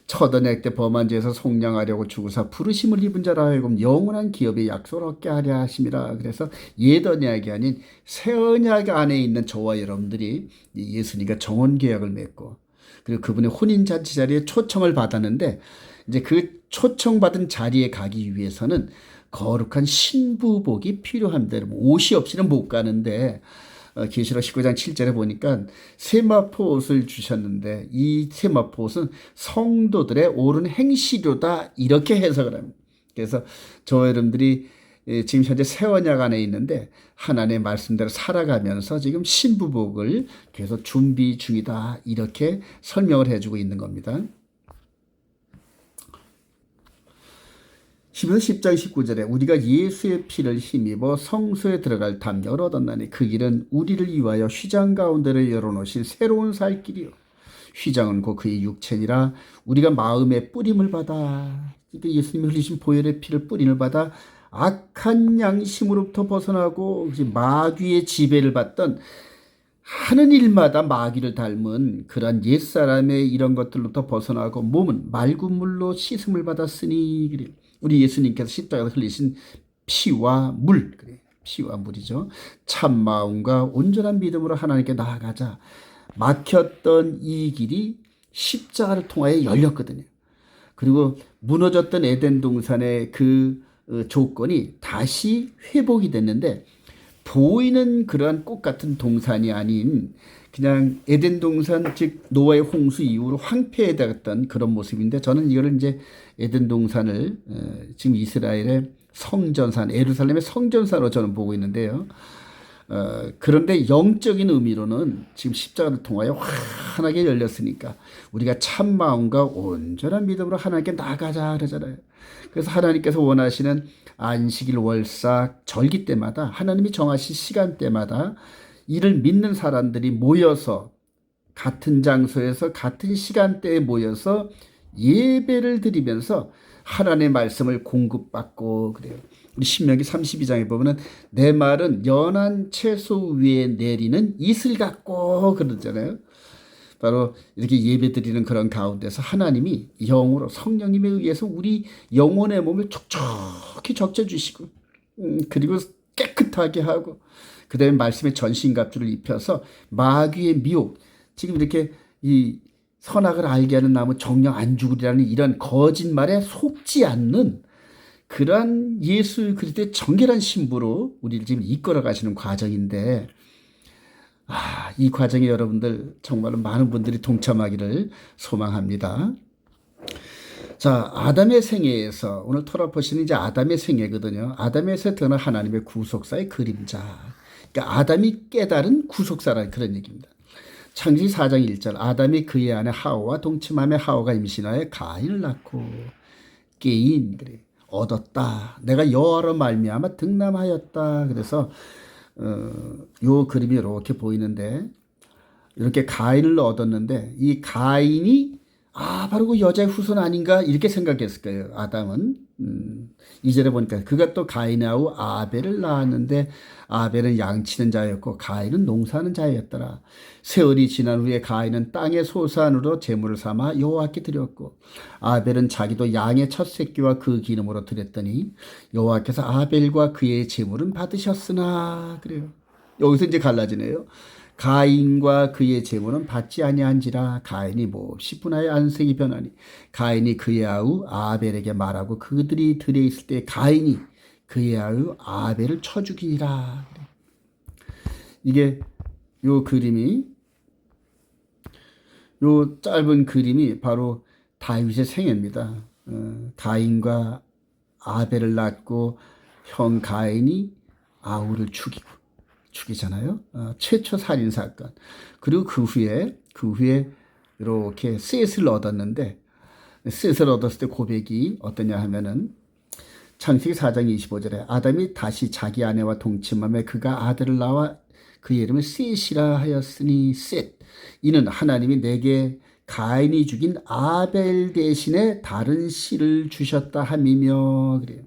첫 언약 때 범한 죄에서 속량하려고 주구사 부르심을 입은 자라 하여금 영원한 기업의 약속을 얻게 하려 하심이라. 그래서 옛 언약이 아닌 새 언약 안에 있는 저와 여러분들이 예수님과 정원 계약을 맺고 그리고 그분의 혼인 잔치 자리에 초청을 받았는데 이제 그 초청받은 자리에 가기 위해서는 거룩한 신부복이 필요합니다. 여러분 옷이 없이는 못 가는데 계시록 19장 7절에 보니까 세마포옷을 주셨는데 이 세마포옷은 성도들의 옳은 행실료다 이렇게 해석을 합니다. 그래서 저와 여러분들이 지금 현재 새 언약 안에 있는데 하나님의 말씀대로 살아가면서 지금 신부복을 계속 준비 중이다 이렇게 설명을 해주고 있는 겁니다. 히브리서 10장 19절에 우리가 예수의 피를 힘입어 성소에 들어갈 담력을 얻었나니 그 길은 우리를 위하여 휘장 가운데를 열어놓으신 새로운 살 길이요 휘장은 곧 그의 육체니라. 우리가 마음의 뿌림을 받아 예수님이 흘리신 보혈의 피를 뿌림을 받아 악한 양심으로부터 벗어나고 마귀의 지배를 받던 하는 일마다 마귀를 닮은 그러한 옛사람의 이런 것들로부터 벗어나고 몸은 맑은 물로 씻음을 받았으니 그래요. 우리 예수님께서 십자가에서 흘리신 피와 물, 그래 피와 물이죠. 참 마음과 온전한 믿음으로 하나님께 나아가자. 막혔던 이 길이 십자가를 통하여 열렸거든요. 그리고 무너졌던 에덴 동산의 그 조건이 다시 회복이 됐는데 보이는 그러한 꽃 같은 동산이 아닌 그냥 에덴 동산 즉 노아의 홍수 이후로 황폐해졌던 그런 모습인데 저는 이거를 이제 에덴 동산을 지금 이스라엘의 성전산 예루살렘의 성전산으로 저는 보고 있는데요. 그런데 영적인 의미로는 지금 십자가를 통하여 환하게 열렸으니까 우리가 참 마음과 온전한 믿음으로 하나님께 나가자 그러잖아요. 그래서 하나님께서 원하시는 안식일 월삭 절기 때마다 하나님이 정하신 시간대마다 이를 믿는 사람들이 모여서 같은 장소에서 같은 시간대에 모여서 예배를 드리면서 하나님의 말씀을 공급받고 그래요. 우리 신명기 32장에 보면은 내 말은 연한 채소 위에 내리는 이슬 같고 그러잖아요. 바로 이렇게 예배드리는 그런 가운데서 하나님이 영으로 성령님에 의해서 우리 영혼의 몸을 촉촉히 적셔주시고 그리고 깨끗하게 하고 그 다음에 말씀의 전신갑주를 입혀서 마귀의 미혹 지금 이렇게 이 선악을 알게 하는 나무 정령 안 죽으리라는 이런 거짓말에 속지 않는 그러한 예수 그리스도의 정결한 신부로 우리를 지금 이끌어 가시는 과정인데 이 과정에 여러분들 정말로 많은 분들이 동참하기를 소망합니다. 자, 아담의 생애에서 오늘 토라포시는 이제 아담의 생애거든요. 아담에서 드러난 하나님의 구속사의 그림자. 그러니까 아담이 깨달은 구속사라는 그런 얘기입니다. 창세기 4장 1절 아담이 그의 아내 하와와 동침하며 하와가 임신하여 가인을 낳고 깨인 그래 얻었다. 내가 여호와로 말미암아 득남하였다. 그래서 요 그림이 이렇게 보이는데 이렇게 가인을 얻었는데 이 가인이 바로 그 여자의 후손 아닌가 이렇게 생각했을 거예요. 아담은 2절에 보니까 그가 또 가인하고 아벨을 낳았는데 아벨은 양치는 자였고 가인은 농사하는 자였더라. 세월이 지난 후에 가인은 땅의 소산으로 제물을 삼아 여호와께 드렸고 아벨은 자기도 양의 첫 새끼와 그 기름으로 드렸더니 여호와께서 아벨과 그의 제물은 받으셨으나 그래요. 여기서 이제 갈라지네요. 가인과 그의 제물은 받지 아니한지라 가인이 몹시 분하여 안색이 변하니 가인이 그의 아우 아벨에게 말하고 그들이 들에 있을 때 가인이 그의 아우 아벨을 쳐 죽이니라. 이게 요 그림이 요 짧은 그림이 바로 다윗의 생애입니다. 가인과 아벨을 낳고 형 가인이 아우를 죽이잖아요. 최초 살인 사건. 그리고 그 후에 이렇게 셋을 얻었는데 셋을 얻었을 때 고백이 어떠냐 하면은 창세기 4장 25절에 아담이 다시 자기 아내와 동침하며 그가 아들을 낳아 그 이름을 셋이라 하였으니 셋 이는 하나님이 내게 가인이 죽인 아벨 대신에 다른 씨를 주셨다 함이며 그래요.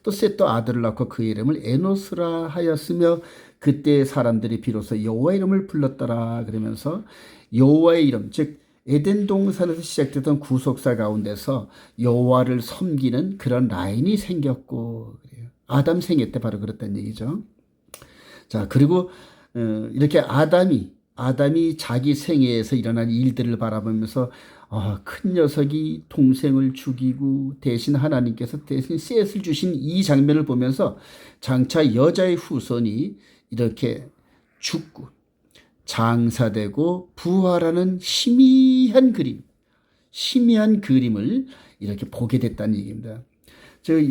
또 셋도 아들을 낳고 그 이름을 에노스라 하였으며 그때 사람들이 비로소 여호와 이름을 불렀더라. 그러면서 여호와의 이름 즉 에덴 동산에서 시작됐던 구속사 가운데서 여호와를 섬기는 그런 라인이 생겼고 그래요. 아담 생애 때 바로 그랬다는 얘기죠. 자 그리고 이렇게 아담이 자기 생애에서 일어난 일들을 바라보면서 큰 녀석이 동생을 죽이고 대신 하나님께서 대신 셋을 주신 이 장면을 보면서 장차 여자의 후손이 이렇게 죽고 장사되고 부활하는 희미한 그림을 이렇게 보게 됐다는 얘기입니다.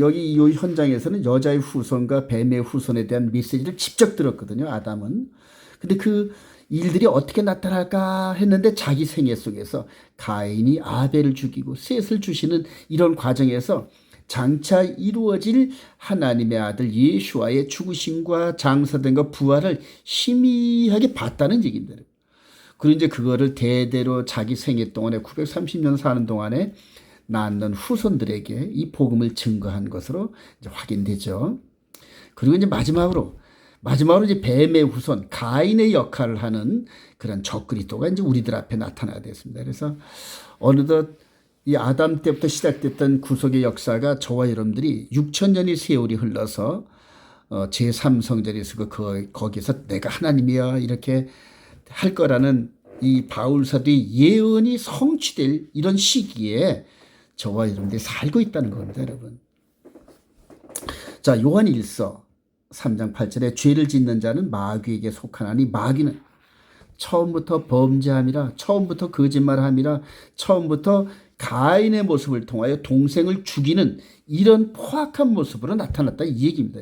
여기 이 현장에서는 여자의 후손과 뱀의 후손에 대한 메시지를 직접 들었거든요, 아담은. 근데 그 일들이 어떻게 나타날까 했는데 자기 생애 속에서 가인이 아벨을 죽이고 셋을 주시는 이런 과정에서 장차 이루어질 하나님의 아들 예수와의 죽으심과 장사된과 부활을 희미하게 봤다는 얘기입니다. 그리고 이제 그거를 대대로 자기 생애 동안에 930년 사는 동안에 낳는 후손들에게 이 복음을 증거한 것으로 이제 확인되죠. 그리고 이제 마지막으로 이제 뱀의 후손 가인의 역할을 하는 그런 적그리스도가 이제 우리들 앞에 나타나게 됐습니다. 그래서 어느덧 이 아담 때부터 시작됐던 구속의 역사가 저와 여러분들이 6,000년의 세월이 흘러서 제3성전에서 거기서 내가 하나님이야 이렇게 할 거라는 이 바울 사도의 예언이 성취될 이런 시기에 저와 여러분들이 살고 있다는 겁니다, 여러분. 자, 요한 1서 3장 8절에 죄를 짓는 자는 마귀에게 속하나니 마귀는 처음부터 범죄함이라, 처음부터 거짓말함이라, 처음부터 가인의 모습을 통하여 동생을 죽이는 이런 포악한 모습으로 나타났다 이 얘기입니다.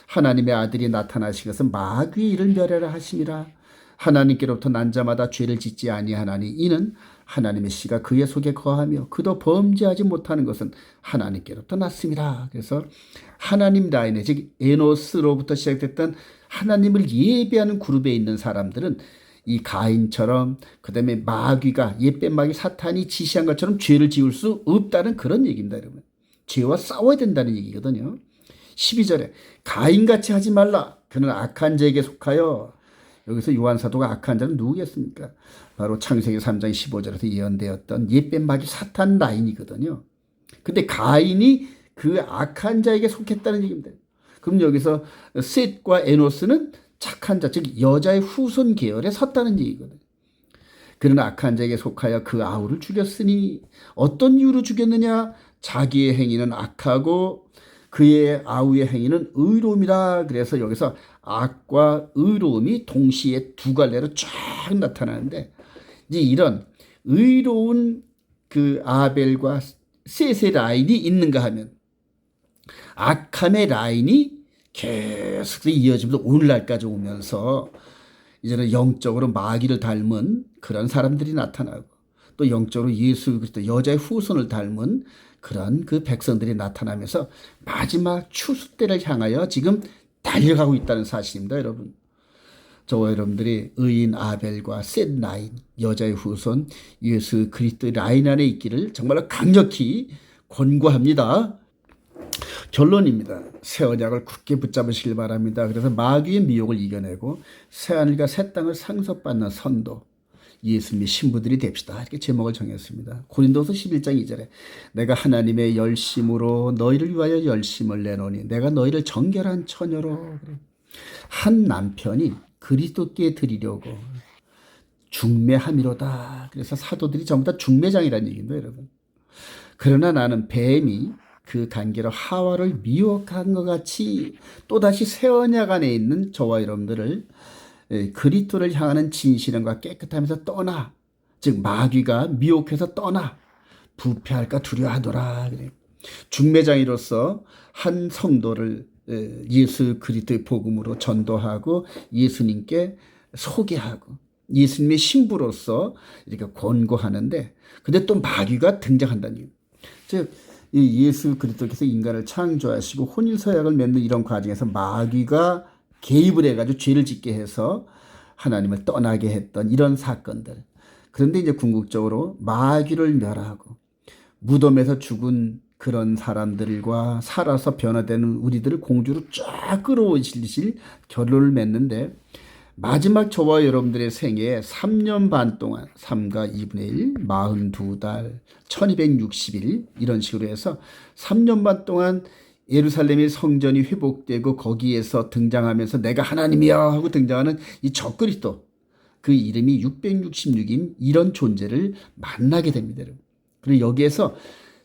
하나님의 아들이 나타나신 것은 마귀의 일을 멸하라 하심이라. 하나님께로부터 난 자마다 죄를 짓지 아니하나니 이는 하나님의 씨가 그의 속에 거하며 그도 범죄하지 못하는 것은 하나님께로부터 났습니다. 그래서 하나님 라인에 즉 에노스로부터 시작됐던 하나님을 예배하는 그룹에 있는 사람들은 이 가인처럼 그다음에 마귀가 옛뱀 마귀 사탄이 지시한 것처럼 죄를 지을 수 없다는 그런 얘기입니다, 여러분. 죄와 싸워야 된다는 얘기거든요. 12절에 가인같이 하지 말라. 그는 악한 자에게 속하여. 여기서 요한 사도가 악한 자는 누구겠습니까? 바로 창세기 3장 15절에서 예언되었던 옛뱀 마귀 사탄 라인이거든요. 근데 가인이 그 악한 자에게 속했다는 얘기입니다. 그럼 여기서 셋과 에노스는 착한 자, 즉 여자의 후손 계열에 섰다는 얘기거든요. 그러나 악한 자에게 속하여 그 아우를 죽였으니 어떤 이유로 죽였느냐? 자기의 행위는 악하고 그의 아우의 행위는 의로움이라. 그래서 여기서 악과 의로움이 동시에 두 갈래로 쫙 나타나는데 이제 이런 의로운 그 아벨과 셋의 라인이 있는가 하면 악함의 라인이 계속 이어지면서 오늘날까지 오면서 이제는 영적으로 마귀를 닮은 그런 사람들이 나타나고 또 영적으로 예수 그리스도 여자의 후손을 닮은 그런 그 백성들이 나타나면서 마지막 추수 때를 향하여 지금 달려가고 있다는 사실입니다, 여러분. 저와 여러분들이 의인 아벨과 셋 라인, 여자의 후손 예수 그리스도의 라인 안에 있기를 정말로 강력히 권고합니다. 결론입니다. 새 언약을 굳게 붙잡으시길 바랍니다. 그래서 마귀의 미혹을 이겨내고 새 하늘과 새 땅을 상속받는 선도 예수님의 신부들이 됩시다. 이렇게 제목을 정했습니다. 고린도서 11장 2절에 내가 하나님의 열심으로 너희를 위하여 열심을 내노니 내가 너희를 정결한 처녀로. 한 남편이 그리스도께 드리려고 중매함이로다. 그래서 사도들이 전부 다 중매장이라는 얘기입니다, 여러분. 그러나 나는 뱀이 그 관계로 하와를 미혹한 것 같이 또다시 새 언약 안에 있는 저와 여러분들을 그리스도를 향하는 진실함과 깨끗하면서 떠나, 즉 마귀가 미혹해서 떠나 부패할까 두려워하더라. 중매장이로서 한 성도를 예수 그리스도의 복음으로 전도하고 예수님께 소개하고 예수님의 신부로서 이렇게 권고하는데, 근데 또 마귀가 등장한다는 얘기예요. 즉 이 예수 그리스도께서 인간을 창조하시고 혼인서약을 맺는 이런 과정에서 마귀가 개입을 해가지고 죄를 짓게 해서 하나님을 떠나게 했던 이런 사건들. 그런데 이제 궁극적으로 마귀를 멸하고 무덤에서 죽은 그런 사람들과 살아서 변화되는 우리들을 공주로 쫙 끌어오실 결론을 맺는데, 마지막 저와 여러분들의 생애에 3년 반 동안 3과 2분의 1, 42달, 1260일 이런 식으로 해서 3년 반 동안 예루살렘의 성전이 회복되고 거기에서 등장하면서 내가 하나님이야 하고 등장하는 이 적그리스도, 그 이름이 666인 이런 존재를 만나게 됩니다. 그리고 여기에서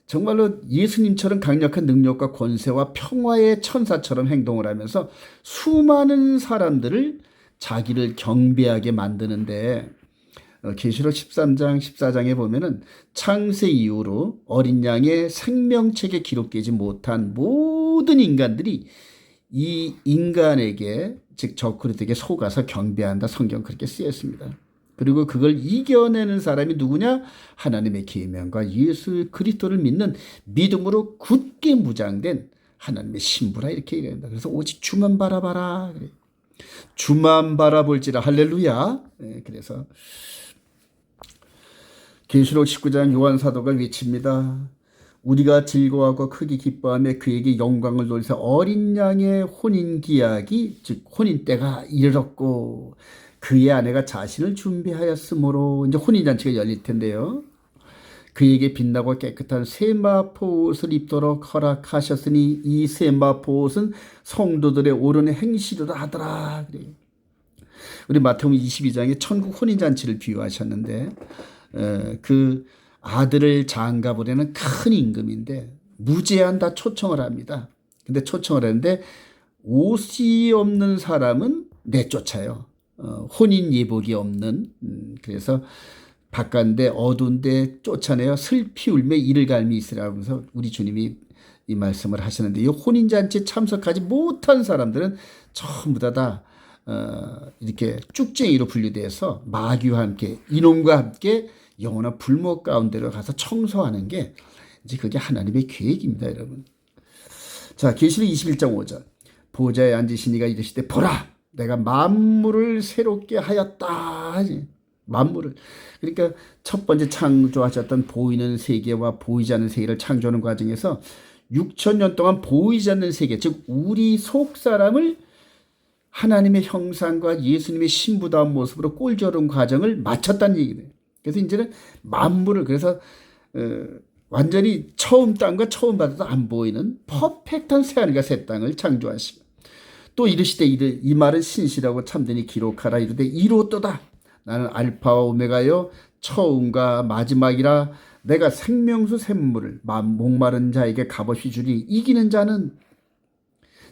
정말로 예수님처럼 강력한 능력과 권세와 평화의 천사처럼 행동을 하면서 수많은 사람들을 자기를 경배하게 만드는데 계시록 13장 14장에 보면은 창세 이후로 어린 양의 생명책에 기록되지 못한 모든 인간들이 이 인간에게 즉 저 그리스도에게 속아서 경배한다. 성경 그렇게 쓰였습니다. 그리고 그걸 이겨내는 사람이 누구냐? 하나님의 계명과 예수 그리스도를 믿는 믿음으로 굳게 무장된 하나님의 신부라 이렇게 얘기합니다. 그래서 오직 주만 바라봐라. 주만 바라볼지라. 할렐루야. 그래서 계시록 19장 요한 사도가 외칩니다. 우리가 즐거워하고 크게 기뻐하며 그에게 영광을 돌리사 어린 양의 혼인 기약이 즉 혼인 때가 이르렀고 그의 아내가 자신을 준비하였으므로 이제 혼인 잔치가 열릴 텐데요. 그에게 빛나고 깨끗한 세마포 옷을 입도록 허락하셨으니 이 세마포 옷은 성도들의 옳은 행실이라 하더라. 우리 마태복음 22장에 천국 혼인 잔치를 비유하셨는데 그 아들을 장가보려는 큰 임금인데 무제한 다 초청을 합니다. 근데 초청을 했는데 옷이 없는 사람은 내쫓아요. 혼인 예복이 없는 그래서 바깥인데 어두운데 쫓아내어 슬피 울며 이를 갈미 있으라고 하면서 우리 주님이 이 말씀을 하시는데 이 혼인잔치에 참석하지 못한 사람들은 전부 다 이렇게 쭉쟁이로 분류돼서 마귀와 함께 이놈과 함께 영원한 불목 가운데로 가서 청소하는 게 이제 그게 하나님의 계획입니다, 여러분. 자, 계시록 21장 5절. 보좌에 앉으신 이가 이르시되 보라 내가 만물을 새롭게 하였다. 만물을. 그러니까 첫 번째 창조하셨던 보이는 세계와 보이지 않는 세계를 창조하는 과정에서 6,000년 동안 보이지 않는 세계, 즉 우리 속 사람을 하나님의 형상과 예수님의 신부다운 모습으로 꼴져오는 과정을 마쳤다는 얘기예요. 그래서 이제는 만물을 그래서 완전히 처음 땅과 처음 바다도 안 보이는 퍼펙트한 새하늘과 새 땅을 창조하시고 또 이르시되 이 말은 신실하고 참되니 기록하라. 이르되 이로도다. 나는 알파와 오메가요 처음과 마지막이라. 내가 생명수 샘물을 목마른 자에게 값없이 주니 이기는 자는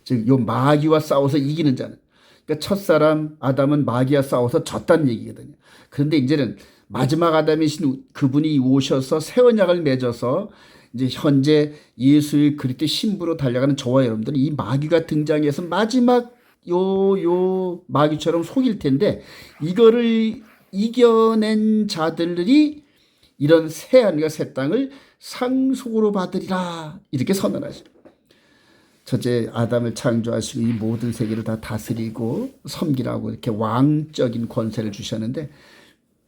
즉 요 마귀와 싸워서 이기는 자는 그러니까 첫사람 아담은 마귀와 싸워서 졌다는 얘기거든요. 그런데 이제는 마지막 아담이신 그분이 오셔서 새 언약을 맺어서 이제 현재 예수의 그리스도 신부로 달려가는 저와 여러분들은 이 마귀가 등장해서 마지막 요 마귀처럼 속일 텐데 이거를 이겨낸 자들이 이런 새 하늘과 새 땅을 상속으로 받으리라 이렇게 선언하죠. 첫째 아담을 창조하시고 이 모든 세계를 다 다스리고 섬기라고 이렇게 왕적인 권세를 주셨는데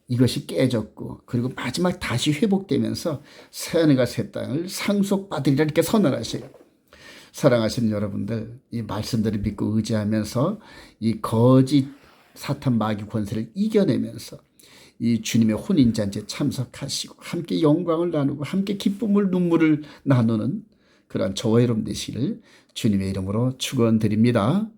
이것이 깨졌고 그리고 마지막 다시 회복되면서 새하늘과 새 땅을 상속받으리라 이렇게 선언하셔요. 사랑하시는 여러분들, 이 말씀들을 믿고 의지하면서 이 거짓 사탄 마귀 권세를 이겨내면서 이 주님의 혼인잔치에 참석하시고 함께 영광을 나누고 함께 기쁨을 눈물을 나누는 그러한 저와 여러분 되시기를 주님의 이름으로 축원드립니다.